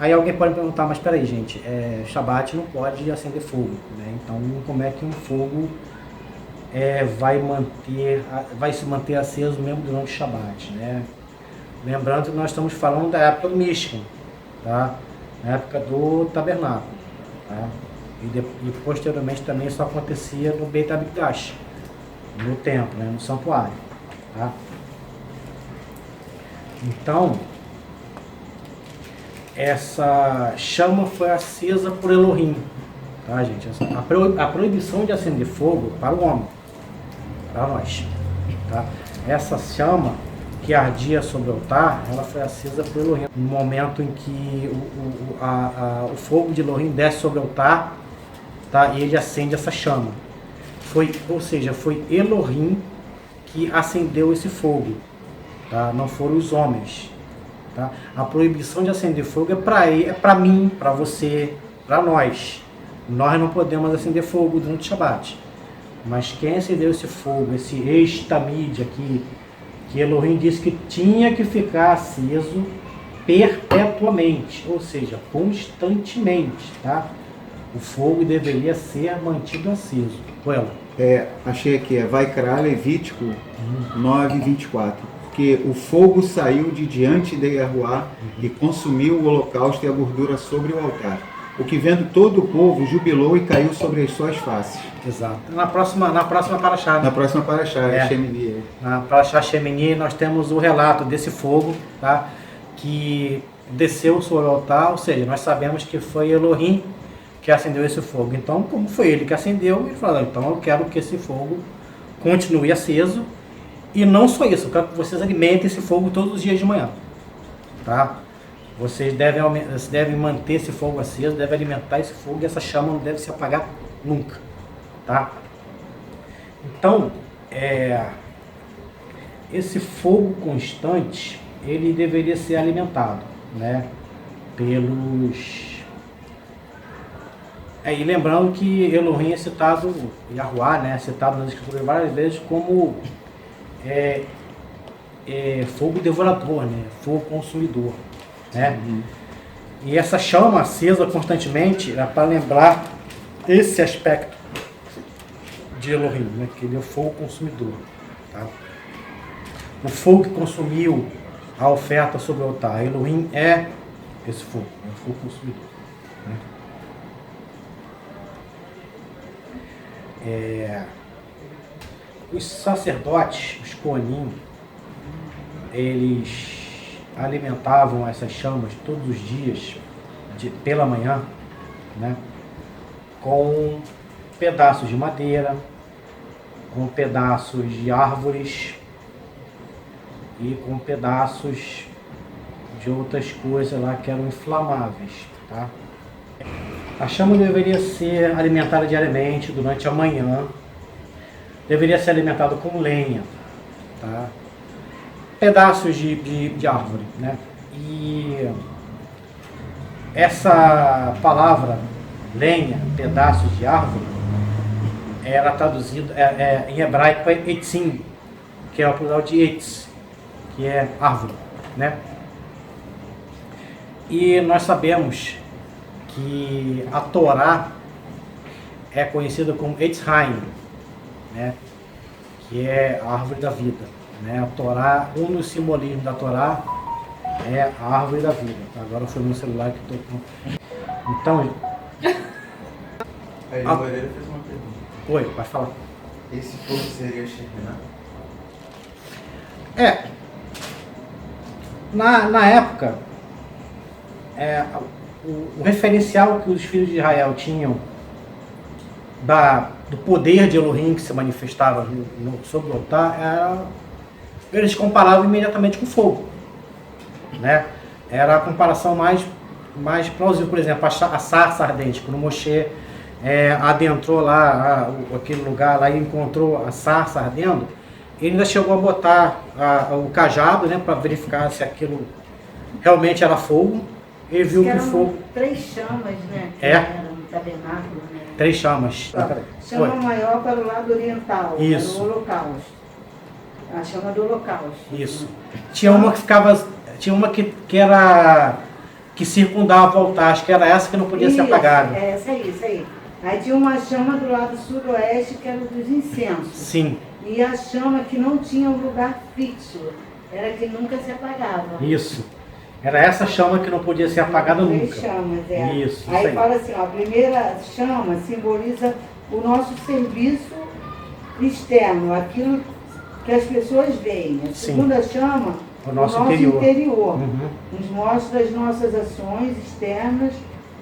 Aí alguém pode perguntar, mas peraí, gente, Shabbat não pode acender fogo, né? Então como é que um fogo vai se manter aceso mesmo durante o Shabbat, né? Lembrando que nós estamos falando da época do Mishkan, tá? Na época do tabernáculo, tá? E posteriormente também isso acontecia no Beit HaMikdash, no templo, né? No santuário, tá? Então, essa chama foi acesa por Elohim, tá, gente? A proibição de acender fogo para o homem, para nós, tá? Essa chama que ardia sobre o altar, ela foi acesa por Elohim. No momento em que o fogo de Elohim desce sobre o altar, tá? E ele acende essa chama. Ou seja, foi Elohim que acendeu esse fogo, tá? Não foram os homens. Tá? A proibição de acender fogo é para mim, para você, para nós. Nós não podemos acender fogo durante o Shabbat. Mas quem acendeu esse fogo, esse Estamid aqui, que Elohim disse que tinha que ficar aceso perpetuamente, ou seja, constantemente, tá? O fogo deveria ser mantido aceso. Ela. Achei aqui, Vaikra, Levítico 9:24. Porque o fogo saiu de diante de Yahuá e consumiu o holocausto e a gordura sobre o altar. O que vendo todo o povo jubilou e caiu sobre as suas faces. Exato. Na próxima paraxá. Na próxima paraxá, Shemini. Na paraxá Shemini nós temos o relato desse fogo, tá? Que desceu sobre o altar, ou seja, nós sabemos que foi Elohim que acendeu esse fogo. Então, como foi ele que acendeu, ele falou, então eu quero que esse fogo continue aceso. E não só isso, eu quero que vocês alimentem esse fogo todos os dias de manhã, tá? Vocês devem manter esse fogo aceso, devem alimentar esse fogo e essa chama não deve se apagar nunca, tá? Então, esse fogo constante, ele deveria ser alimentado, né? E lembrando que Elohim é citado, Yahuá, né? É citado nas escrituras várias vezes como fogo devorador, né? Fogo consumidor, né? E essa chama acesa constantemente é para lembrar esse aspecto de Elohim, né? Que ele é o fogo consumidor, tá? O fogo que consumiu a oferta sobre o altar, Elohim é esse fogo, é o fogo consumidor, né? Os sacerdotes, os Kohanim, eles alimentavam essas chamas todos os dias, pela manhã, né, com pedaços de madeira, com pedaços de árvores e com pedaços de outras coisas lá que eram inflamáveis, tá? A chama deveria ser alimentada diariamente durante a manhã, deveria ser alimentado com lenha, tá? Pedaços de árvore, né? E essa palavra lenha, pedaços de árvore, era traduzido em hebraico é etzim, que é o plural de etz, que é árvore, né? E nós sabemos que a Torá é conhecida como Etz Haim, né? Que é a árvore da vida, né? A Torá, um dos simbolismos da Torá é a árvore da vida. Agora foi no celular que estou com. Então, Aí o Moreira fez uma pergunta. oi, pode falar. Esse povo seria Shekinah? Na época, o referencial que os filhos de Israel tinham do poder de Elohim que se manifestava sobre o altar, eles comparavam imediatamente com fogo, né? Era a comparação mais plausível. Por exemplo, a sarça ardente, quando Moshe adentrou lá aquele lugar lá e encontrou a sarça ardendo, ele ainda chegou a botar o cajado, né, para verificar se aquilo realmente era fogo. Ele viu que o fogo... 3 chamas, né? Que É. era um tabernáculo, né? 3 chamas. Chama Oi. maior para o lado oriental, Isso. para o holocausto. A chama do holocausto. Isso. Tinha uma que ficava... Tinha uma que circundava o altar, acho que era essa que não podia ser apagada. É, essa aí. Aí tinha uma chama do lado sudoeste que era dos incensos. Sim, E a chama que não tinha um lugar fixo, era que nunca se apagava. isso. Era essa chama que não podia ser apagada 3 nunca. chamas, Isso Aí aí. fala assim, ó, a primeira chama simboliza o nosso serviço externo, aquilo que as pessoas veem. A Sim. segunda chama, O nosso interior. Uhum. nos mostra as nossas ações externas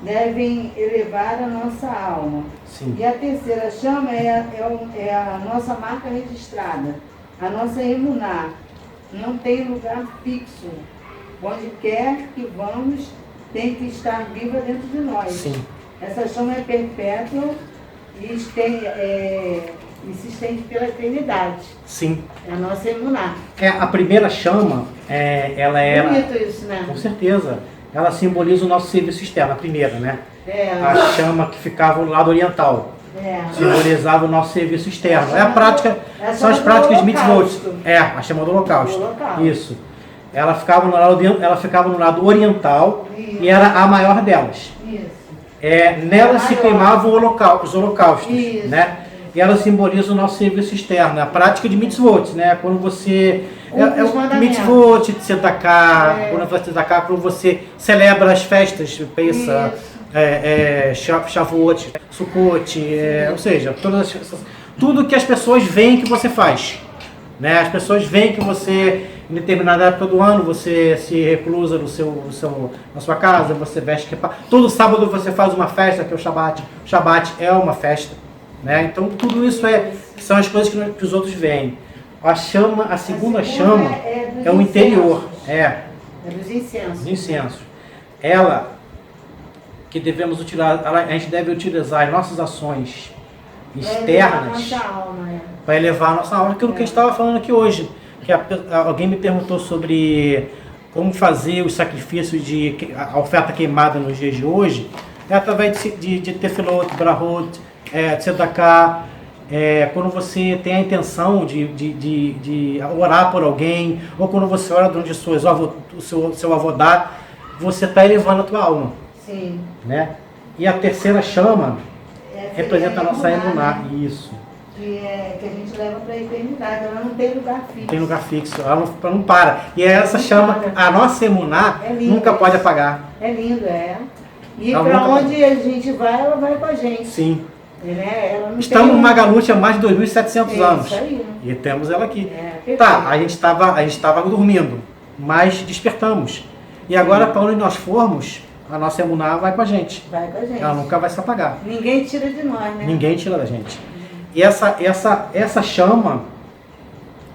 devem elevar a nossa alma. Sim. E a terceira chama é a nossa marca registrada, a nossa emuná. Não tem lugar fixo. Onde quer que vamos, tem que estar viva dentro de nós. Sim. Essa chama é perpétua e se estende pela eternidade. Sim. É a nossa emuná. A primeira chama, ela era... Bonito isso, né? Com certeza. Ela simboliza o nosso serviço externo, a primeira, né? É, A chama que ficava no lado oriental. Simbolizava o nosso serviço externo. É a prática, são as práticas de mitzvot. A chama do holocausto. Isso. Ela ficava no lado oriental e era a maior delas. Isso. Nela se queimavam os holocaustos, Isso. né? E ela simboliza o nosso serviço externo, a prática de mitzvot, né? Quando você... Os o mandamentos. mitzvot, tzedakah, quando você tzedakah, quando você celebra as festas, Pesach, Shavuot, Sukkot, ou seja, tudo que as pessoas veem que você faz, né? As pessoas veem que você, em determinada época do ano, você se reclusa na sua casa, você veste kippah. Todo sábado você faz uma festa, que é o Shabat. O Shabat é uma festa, né? Então tudo isso são as coisas que os outros veem. A segunda chama é o interior, É dos incensos. os incensos. Ela que devemos utilizar, a gente deve utilizar as nossas ações externas para elevar a nossa alma. Aquilo que a gente estava falando aqui hoje, que alguém me perguntou sobre como fazer os sacrifícios a oferta queimada nos dias de hoje, é através de tefilot, brahot, tzedakah. Quando você tem a intenção de orar por alguém, ou quando você ora onde o seu avodá, você está elevando a tua alma. Sim. Né? E a terceira chama representa a nossa emuná. Isso. Que a gente leva para a eternidade, ela não tem lugar fixo. Não tem lugar fixo, ela não para. E essa chama, a nossa emuná, nunca pode apagar. É lindo, E Ela para nunca onde a gente vai, ela vai com a gente. Sim. Né? Ela não Estamos tem no Magaluti há mais de 2.700 anos. Isso aí. E temos ela aqui. Perfeito. Tá, a gente estava dormindo, mas despertamos. E agora, para onde nós formos, a nossa emuná vai com a gente. Vai com a gente. Ela nunca vai se apagar. Ninguém tira de nós, né? Ninguém tira da gente. E essa chama,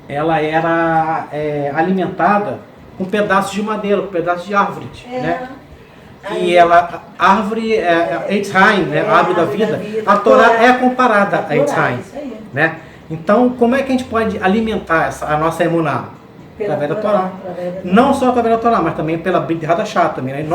ela era alimentada com pedaços de madeira, com pedaços de árvore, né? E a árvore, Eitz Haim, né? A árvore da vida, a Torá é comparada a Eitz Haim, né? Então, como é que a gente pode alimentar a nossa emuná? Através da Torá. através da Não só através da Torá, mas também pela Brit Hadashah também. Né?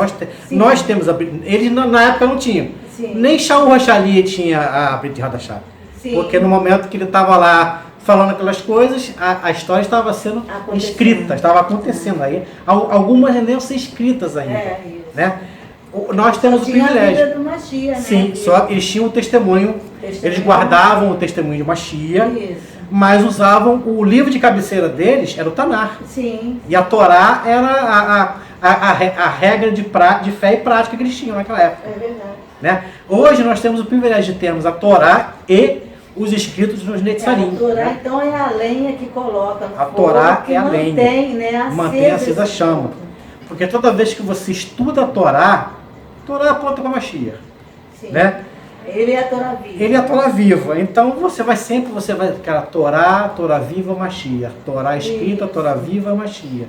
Nós temos a Brit... Eles na época não tinham. Sim. Nem Shaul Rochali tinha a Brit Hadashah. Sim. Porque no momento que ele estava lá falando aquelas coisas, a história estava sendo escrita, estava acontecendo aí. Algumas nem ser escritas ainda. Isso. Né? Nós temos o Tinha a privilégio. vida do Mashiach, né? Sim, só eles tinham o testemunho, eles guardavam o testemunho de Mashiach, Isso. mas usavam o livro de cabeceira deles, era o Tanar. Sim. E a Torá era a regra de fé e prática que eles tinham naquela época. É verdade. Né? Hoje nós temos o privilégio de termos a Torá e os escritos nos Netzarim. A Torá, Né? então, é a lenha que coloca no A fogo, Torá que é a lenha. mantém, né, Mantém acesa a esse chama. fogo. Porque toda vez que você estuda a Torá aponta para Mashiach. Sim. Né? Ele é a Torá viva. Ele é a Torá viva. Então você vai, cara, Torá viva, Mashiach. Torá escrita, Isso. Torá viva, Mashiach.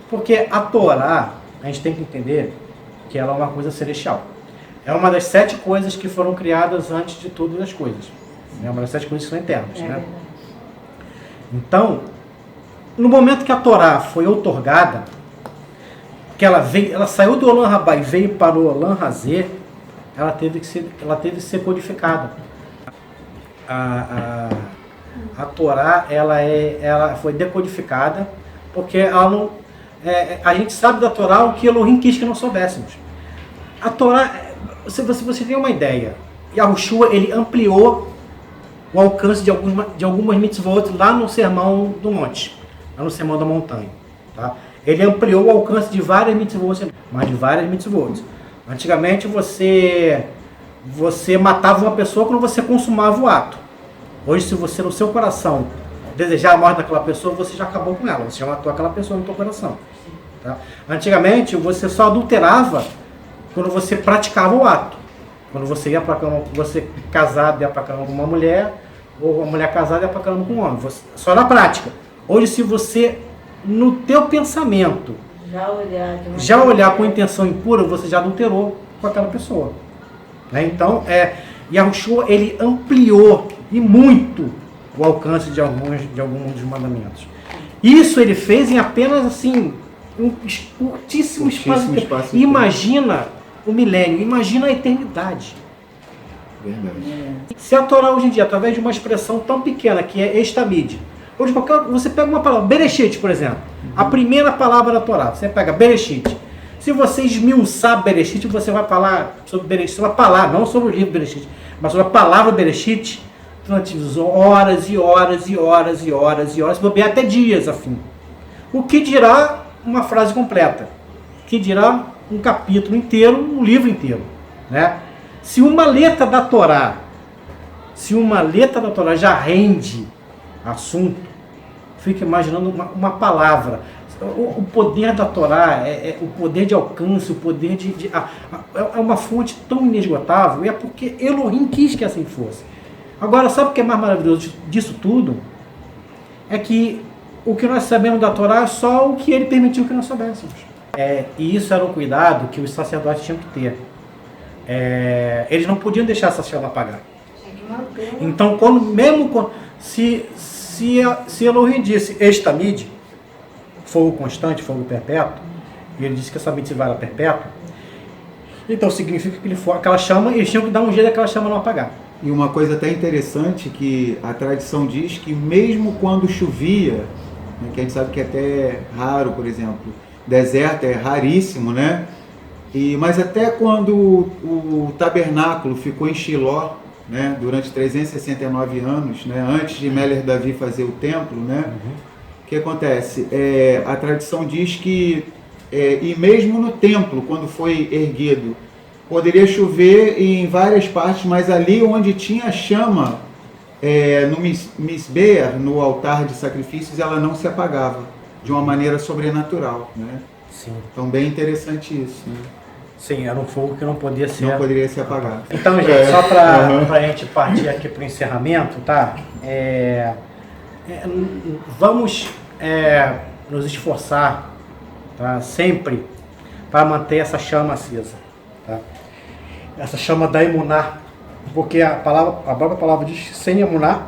Porque a Torá, a gente tem que entender que ela é uma coisa celestial. É uma das 7 coisas que foram criadas antes de todas as coisas. É uma das 7 coisas que são eternas. Né? Verdade. Então, no momento que a Torá foi outorgada, que ela saiu do Olam Rabá e veio para o Olam Hazé, ela teve que ser codificada. A Torá ela foi decodificada porque ela não, a gente sabe da Torá o que Elohim quis que não soubéssemos. A Torá, se você tem uma ideia, Yahushua ele ampliou o alcance de algumas mitzvot lá no Sermão do Monte, lá no Sermão da Montanha. Tá? Ele ampliou o alcance de várias mitzvot, mas de várias mitzvot. Antigamente você matava uma pessoa quando você consumava o ato. Hoje, se você no seu coração desejar a morte daquela pessoa, você já acabou com ela, você já matou aquela pessoa no seu coração. Tá? Antigamente você só adulterava quando você praticava o ato. Quando você ia para a cama, você casado ia para a cama com uma mulher, ou a mulher casada ia para a cama com um homem. Só na prática. Hoje, se você, no teu pensamento, já olhar com intenção impura, você já adulterou com aquela pessoa. Né? Então, Yahushua, ele ampliou e muito o alcance de alguns dos mandamentos. Isso ele fez em apenas assim, um curtíssimo espaço. Imagina o milênio, imagina a eternidade. Verdade. Se a Torá hoje em dia, através de uma expressão tão pequena que é estamide, hoje você pega uma palavra, Bereshit, por exemplo, a primeira palavra da Torá, você pega Bereshit. Se você esmiuçar Bereshit, você vai falar sobre Bereshit, sobre a palavra, não sobre o livro Bereshit, mas sobre a palavra Bereshit, durante horas e horas e horas e horas e horas, bobear até dias a fim. O que dirá uma frase completa? O que dirá um capítulo inteiro, um livro inteiro, né? Se uma letra da Torá já rende assunto, fica imaginando uma palavra. O poder da Torá, o poder de alcance, o poder é uma fonte tão inesgotável, e é porque Elohim quis que assim fosse. Agora, sabe o que é mais maravilhoso disso tudo? É que o que nós sabemos da Torá é só o que ele permitiu que nós soubéssemos. E isso era um cuidado que os sacerdotes tinham que ter. Eles não podiam deixar essa chama apagar. Então, se Elohim disse estamide, fogo constante, fogo perpétuo, e ele disse que essa mitzvah era perpétua, então significa que aquela chama, eles tinham que dar um jeito daquela chama não apagar. E uma coisa até interessante que a tradição diz que mesmo quando chovia, né, que a gente sabe que é até raro, por exemplo, deserto é raríssimo, né? Mas até quando o tabernáculo ficou em Shiló, né, durante 369 anos, né, antes de Meler Davi fazer o templo, né, o que acontece? A tradição diz que, e mesmo no templo, quando foi erguido, poderia chover em várias partes, mas ali onde tinha chama, no Misbeer, no altar de sacrifícios, ela não se apagava, de uma maneira sobrenatural. Né? Sim. Então, bem interessante isso. Né? Sim, era um fogo que não podia ser... Não poderia se apagar. Então, gente, só para a gente partir aqui para o encerramento, tá? Vamos nos esforçar, tá? Sempre para manter essa chama acesa, tá? Essa chama da emuná, porque a própria palavra diz que sem emuná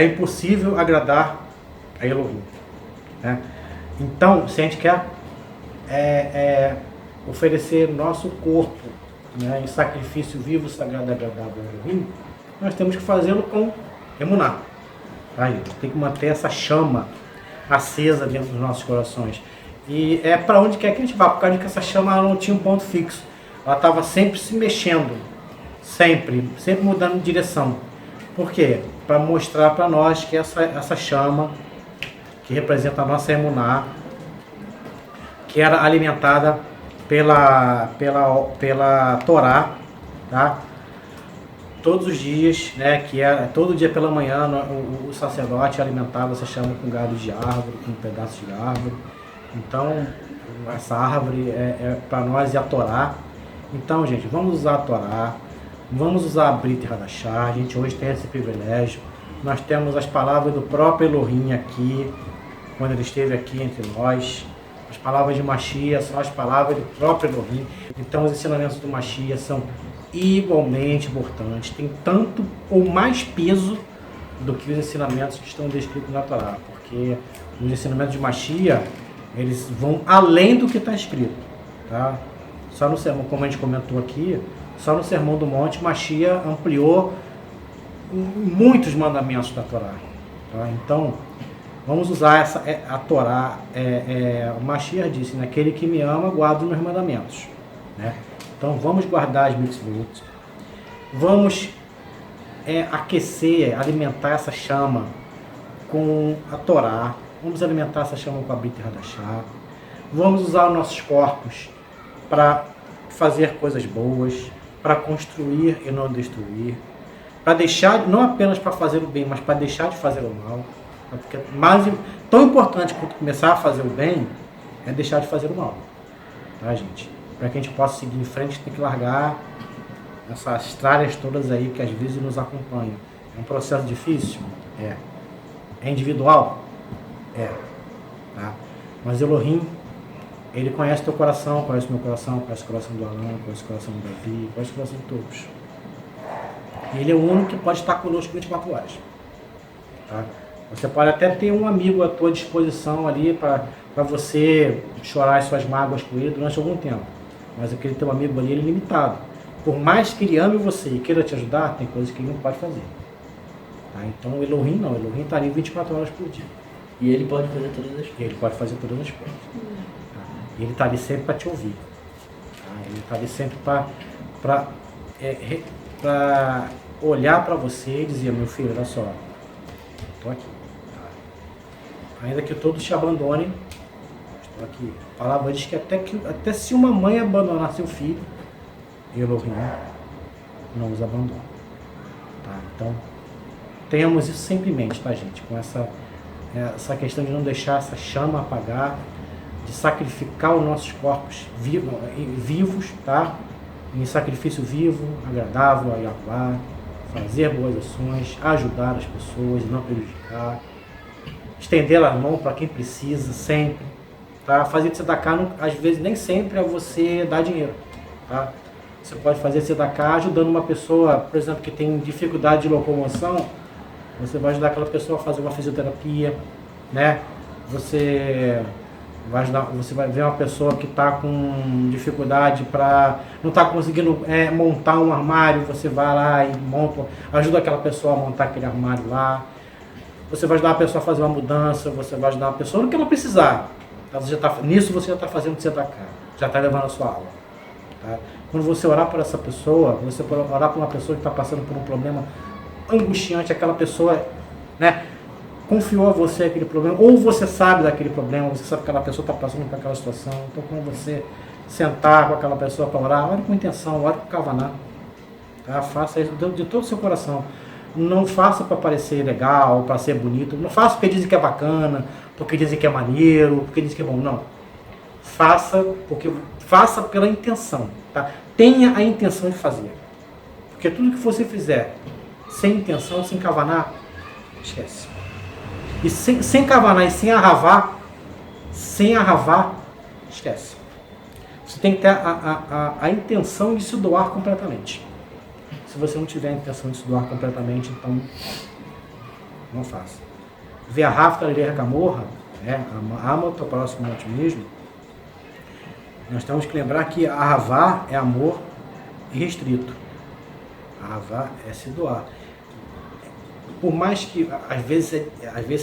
é impossível agradar a Elohim, né? Então, se a gente quer oferecer nosso corpo, né, em sacrifício vivo, sagrado e agradável a Elohim, nós temos que fazê-lo com emuná. Tá? Tem que manter essa chama acesa dentro dos nossos corações. E é para onde quer que a gente vá, por causa de que essa chama ela não tinha um ponto fixo. Ela estava sempre se mexendo, sempre mudando de direção. Por quê? Para mostrar para nós que essa chama, que representa a nossa emuná, que era alimentada pela Torá, tá? Todos os dias, né, que era todo dia pela manhã, o sacerdote alimentava essa chama com galho de árvore, com pedaços de árvore. Então, essa árvore para nós é a Torá. Então, gente, vamos usar a Torá, vamos usar a Brit Hadashah. A gente hoje tem esse privilégio. Nós temos as palavras do próprio Elohim aqui, quando ele esteve aqui entre nós. As palavras de Mashiach são as palavras do próprio Elohim. Então, os ensinamentos do Mashiach são igualmente importantes. Tem tanto ou mais peso do que os ensinamentos que estão descritos na Torá. Porque os ensinamentos de Mashiach, eles vão além do que está escrito. Tá? Só no sermão, como a gente comentou aqui, só no Sermão do Monte, Mashiach ampliou muitos mandamentos da Torá. Tá? Então, vamos usar a Torá. O Mashiach disse, né, aquele que me ama, guarda os meus mandamentos. Né? Então, vamos guardar as mitzvot. Vamos aquecer, alimentar essa chama com a Torá. Vamos alimentar essa chama com a Brit Hadashah. Vamos usar os nossos corpos para fazer coisas boas, para construir e não destruir, para deixar, não apenas para fazer o bem, mas para deixar de fazer o mal. Porque tão importante quanto começar a fazer o bem é deixar de fazer o mal. Tá, gente? Para que a gente possa seguir em frente, a gente tem que largar essas tralhas todas aí que às vezes nos acompanham. É um processo difícil? É. É individual? É. Tá? Mas Elohim, ele conhece teu coração, conhece o meu coração, conhece o coração do Alan, conhece o coração do Davi, conhece o coração de todos. E ele é o único que pode estar conosco 24 horas. Tá? Você pode até ter um amigo à tua disposição ali para você chorar as suas mágoas com ele durante algum tempo. Mas aquele teu amigo ali, ele é limitado. Por mais que ele ame você e queira te ajudar, tem coisas que ele não pode fazer. Tá? Então o Elohim não, o Elohim está ali 24 horas por dia. E ele pode fazer todas as coisas. Ele pode fazer todas as coisas. Tá? E ele está ali sempre para te ouvir. Tá? Ele está ali sempre para olhar para você e dizer, meu filho, olha só, estou aqui. Tá? Ainda que todos te abandonem, estou aqui. A palavra diz que até se uma mãe abandonar seu filho, Elohim não os abandona. Tá? Então, tenhamos isso sempre em mente, tá, gente? Com essa questão de não deixar essa chama apagar, de sacrificar os nossos corpos vivos, tá? Em sacrifício vivo, agradável a Yahuwá, fazer boas ações, ajudar as pessoas, não prejudicar, estender a mão para quem precisa, sempre, tá? Fazer tzedakah, às vezes nem sempre é você dar dinheiro, tá? Você pode fazer tzedakah ajudando uma pessoa, por exemplo, que tem dificuldade de locomoção, você vai ajudar aquela pessoa a fazer uma fisioterapia, né? Você vai ver uma pessoa que está com dificuldade não está conseguindo montar um armário, você vai lá e ajuda aquela pessoa a montar aquele armário lá. Você vai ajudar a pessoa a fazer uma mudança, você vai ajudar a pessoa no que ela precisar. Nisso você já está fazendo tzedakah, já está levando a sua aula. Tá? Quando você orar por essa pessoa, você orar por uma pessoa que está passando por um problema angustiante, aquela pessoa, né, confiou a você aquele problema, ou você sabe daquele problema, você sabe que aquela pessoa está passando por aquela situação. Então, quando você sentar com aquela pessoa para orar, ore com intenção, ore com kavaná, tá? Faça isso de todo o seu coração. Não faça para parecer legal, para ser bonito, não faça porque dizem que é bacana, porque dizem que é maneiro, porque dizem que é bom, não. Faça pela intenção, tá? Tenha a intenção de fazer, porque tudo que você fizer sem intenção, sem kavaná, esquece. E sem kavaná e sem arravá, esquece. Você tem que ter a intenção de se doar completamente. Se você não tiver a intenção de se doar completamente, então não faça. Ve'ahavta lirecha kamorra, ama o teu próximo como a ti mesmo. Nós temos que lembrar que ahavá é amor irrestrito. Ahavá é se doar. Por mais que às vezes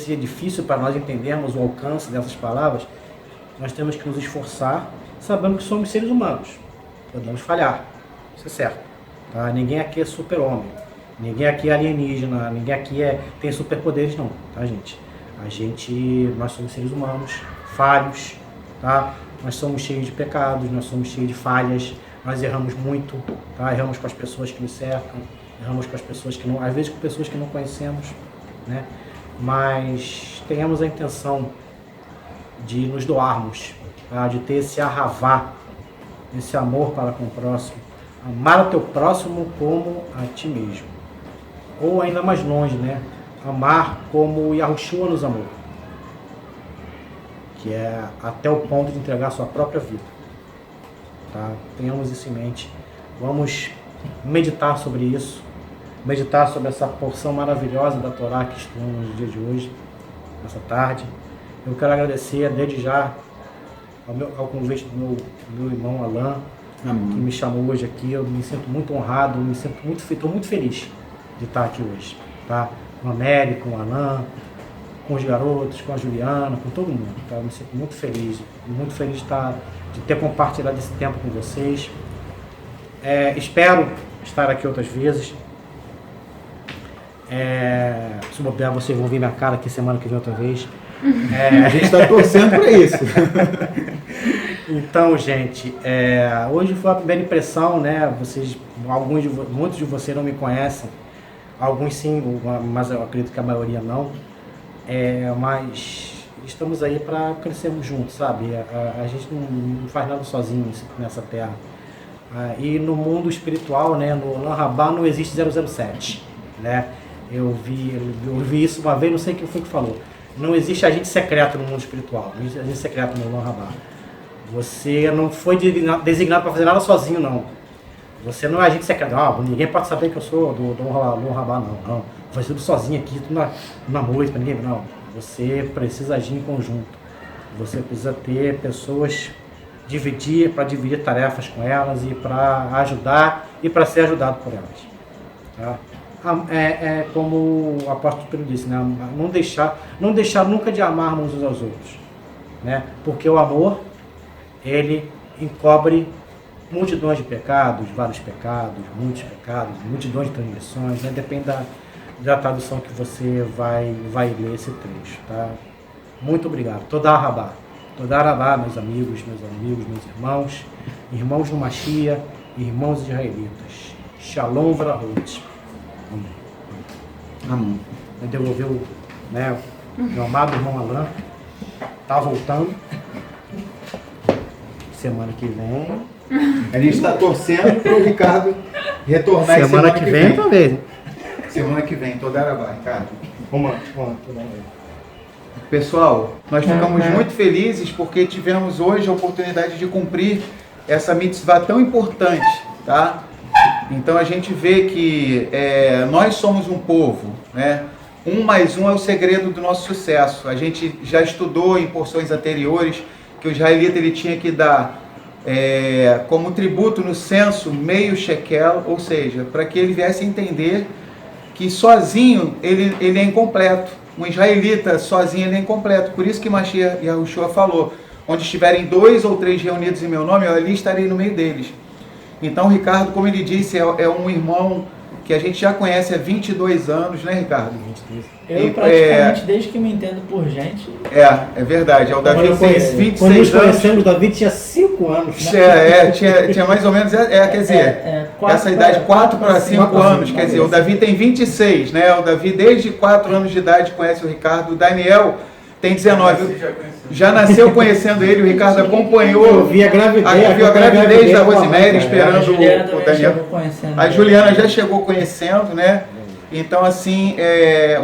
seja difícil para nós entendermos o alcance dessas palavras, nós temos que nos esforçar, sabendo que somos seres humanos. Podemos falhar, isso é certo. Tá? Ninguém aqui é super-homem, ninguém aqui é alienígena, ninguém aqui tem superpoderes não, tá, gente? Nós somos seres humanos, falhos, tá? Nós somos cheios de pecados, nós somos cheios de falhas, nós erramos muito, tá? Erramos com as pessoas que nos cercam, erramos com as pessoas que não, às vezes com pessoas que não conhecemos, né? Mas tenhamos a intenção de nos doarmos, tá? De ter esse ahavá, esse amor para com o próximo, amar o teu próximo como a ti mesmo. Ou ainda mais longe, né? Amar como Yahushua nos amou, que é até o ponto de entregar a sua própria vida. Tá? Tenhamos isso em mente. Vamos meditar sobre isso, meditar sobre essa porção maravilhosa da Torá que estamos no dia de hoje, nessa tarde. Eu quero agradecer desde já ao convite do meu irmão Alan, que me chamou hoje aqui. Eu me sinto muito honrado, estou muito feliz de estar aqui hoje, tá? Com a Mary, com o Alan, com os garotos, com a Juliana, com todo mundo, tá? Eu me sinto muito feliz de ter compartilhado esse tempo com vocês. Espero estar aqui outras vezes. Se bobear, vocês vão ver minha cara aqui semana que vem outra vez. A gente está torcendo para isso. Então, gente, hoje foi a primeira impressão, né? Muitos de vocês não me conhecem, alguns sim, mas eu acredito que a maioria não. Mas estamos aí para crescermos juntos, sabe? A gente não faz nada sozinho nessa terra. E no mundo espiritual, né? No Olam Rabá não existe 007, né? Eu vi isso uma vez, não sei quem foi que falou. Não existe agente secreto no mundo espiritual, não existe agente secreto no Olam Rabá. Você não foi designado para fazer nada sozinho, não. Você não é agente secreto. Ninguém pode saber que eu sou do Olam Rabá, não. Vai ser tudo sozinho aqui, tudo na noite, para ninguém. Não. Você precisa agir em conjunto. Você precisa ter pessoas para dividir tarefas com elas e para ajudar e para ser ajudado por elas. Tá? Como o apóstolo Pedro disse, né? Não deixar nunca de amar uns aos outros, né? Porque o amor, ele encobre multidões de pecados, vários pecados, muitos pecados, multidões de transgressões, né? Depende da tradução que você vai ler esse trecho, tá? Muito obrigado. Todá Rabá, meus amigos, meus irmãos no Mashiach, irmãos israelitas. Shalom Vrahot. Amém. Eu devolver meu amado irmão Alan. Tá voltando. Semana que vem. A gente está torcendo para o Ricardo retornar semana que vem, talvez. Semana que vem, toda Arabá, Ricardo. Vamos. Pessoal, nós ficamos muito felizes porque tivemos hoje a oportunidade de cumprir essa mitzvah tão importante, tá? Então a gente vê que nós somos um povo, né? 1 mais 1 é o segredo do nosso sucesso. A gente já estudou em porções anteriores que o israelita ele tinha que dar como tributo no censo meio shekel, ou seja, para que ele viesse a entender que sozinho ele é incompleto. Um israelita sozinho ele é incompleto. Por isso que Mashiach Yahushua falou, onde estiverem 2 ou 3 reunidos em meu nome, eu ali estarei no meio deles. Então, Ricardo, como ele disse, é um irmão que a gente já conhece há 22 anos, né, Ricardo? 22. Eu praticamente, desde que me entendo por gente... É verdade. O Davi tem 26 quando anos. Quando nos conhecemos, o Davi tinha 5 anos. Tinha mais ou menos, quer dizer, essa idade, 4 para 5 anos. Quer dizer, o Davi tem 26, né? O Davi, desde 4 anos de idade, conhece o Ricardo. O Daniel tem 19. Já nasceu conhecendo ele, o Ricardo acompanhou. Eu vi a gravidez da Rosemary, esperando o Daniel. A Juliana já chegou conhecendo, né? Então, assim,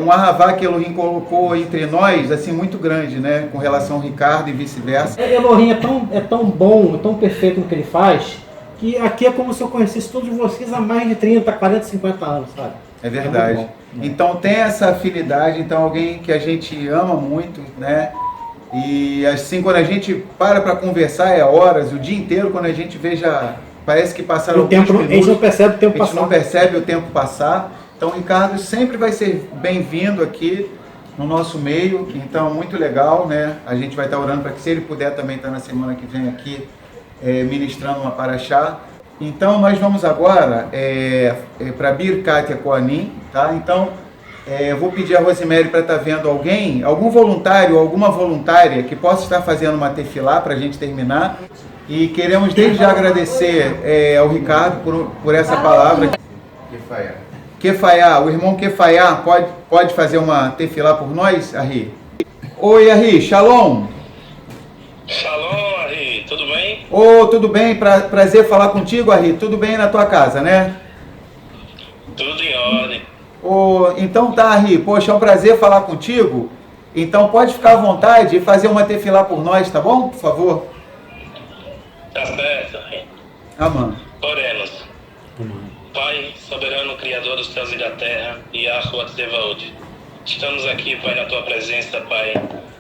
um ahavá que Elohim colocou entre nós, assim, muito grande, né? Com relação ao Ricardo e vice-versa. Elohim é tão bom, é tão perfeito no que ele faz, que aqui é como se eu conhecesse todos vocês há mais de 30, 40, 50 anos, sabe? É verdade. muito bom. Então tem essa afinidade, então alguém que a gente ama muito, né? E assim, quando a gente para conversar é horas, o dia inteiro, quando a gente vê já parece que passaram O alguns tempo, minutos. a gente não percebe o tempo A gente não passar. percebe o tempo passar. Então, o Ricardo sempre vai ser bem-vindo aqui no nosso meio. Então, muito legal, né? A gente vai estar orando para que, se ele puder, também estar na semana que vem aqui ministrando uma paraxá. Então, nós vamos agora para Birkat Kohanim, tá? Então, eu vou pedir a Rosemary para estar vendo algum voluntário, alguma voluntária que possa estar fazendo uma tefilá para a gente terminar. E queremos desde já agradecer ao Ricardo por essa palavra. Kefaiá, o irmão Kefaiá pode fazer uma tefilá por nós, Arri? Oi, Arri, shalom. Shalom, Arri, tudo bem? Tudo bem, prazer falar contigo, Arri. Tudo bem na tua casa, né? Tudo em ordem. Então tá, Arri, poxa, é um prazer falar contigo. Então pode ficar à vontade e fazer uma tefilá por nós, tá bom? Por favor. Tá certo, Arri. Amém. Oremos. Pai, soberano, Criador dos céus e da terra, Yahuwah Tzevaot. Estamos aqui, Pai, na Tua presença, Pai,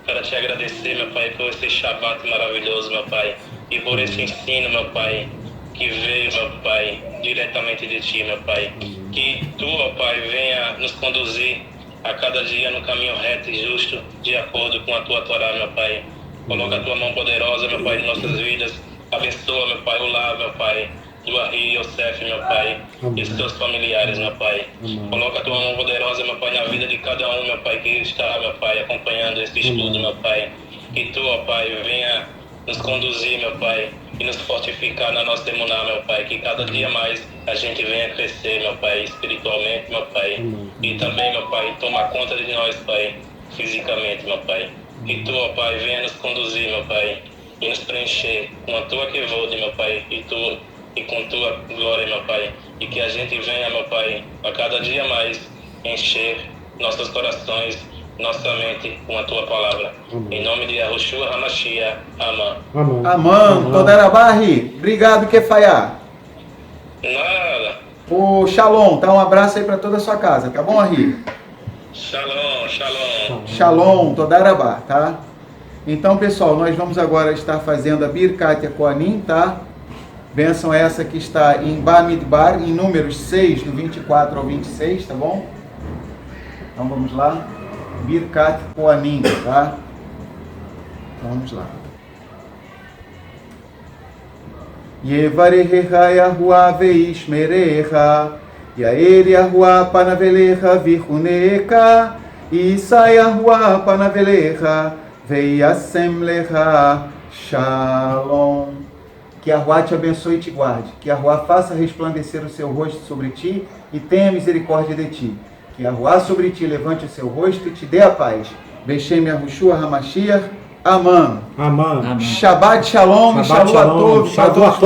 para Te agradecer, meu Pai, por esse Shabbat maravilhoso, meu Pai, e por esse ensino, meu Pai, que veio, meu Pai, diretamente de Ti, meu Pai. Que Tu, meu Pai, venha nos conduzir a cada dia no caminho reto e justo, de acordo com a Tua Torá, meu Pai. Coloca a Tua mão poderosa, meu Pai, em nossas vidas. Abençoa, meu Pai, o lar, meu Pai, do Arri Yosef, meu Pai, e seus familiares, meu Pai. Coloca a Tua mão poderosa, meu Pai, na vida de cada um, meu Pai, que está, meu Pai, acompanhando esse estudo, meu Pai. Que Tu, ó Pai, venha nos conduzir, meu Pai, e nos fortificar na nossa emuná, meu Pai. Que cada dia mais a gente venha crescer, meu Pai, espiritualmente, meu Pai. E também, meu Pai, toma conta de nós, Pai, fisicamente, meu Pai. Que Tu, ó Pai, venha nos conduzir, meu Pai, e nos preencher com a Tua kevod, meu Pai, e com Tua glória, meu Pai. E que a gente venha, meu Pai, a cada dia mais encher nossos corações, nossa mente com a Tua palavra. Em nome de Yahushua HaMashiach. Amém. Amém. Todarabarri. Obrigado, Kefaiá. Nada. Shalom, tá? Um abraço aí para toda a sua casa, tá bom, Arri? Shalom, shalom. Shalom, Todarabá, tá? Então, pessoal, nós vamos agora estar fazendo a Birkat Kohanim, tá? Bênção essa que está em Bamidbar, em números 6, do 24 ao 26, tá bom? Então vamos lá. Birkat Kohanim, tá? Então vamos lá. Yevarecha Yahuwah veishmerecha, Yael Yahuwah panavelecha vichuneka, Isa Yahuwah panavelecha veiasem lecha. Shalom. Que Yahuwah te abençoe e te guarde. Que Yahuwah faça resplandecer o seu rosto sobre ti e tenha misericórdia de ti. Que Yahuwah sobre ti levante o seu rosto e te dê a paz. Beshem Yahushua HaMashiach. Amém. Amém. Shabbat Shalom. Shavuot Tov. Shavuot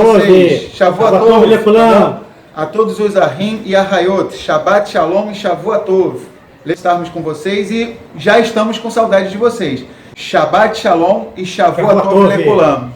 Tov. A todos os Ahim e Arraiot. Shabbat Shalom e Shavuot Tov. Estarmos com vocês e já estamos com saudade de vocês. Shabbat Shalom e Shavuot Tov Lekulam.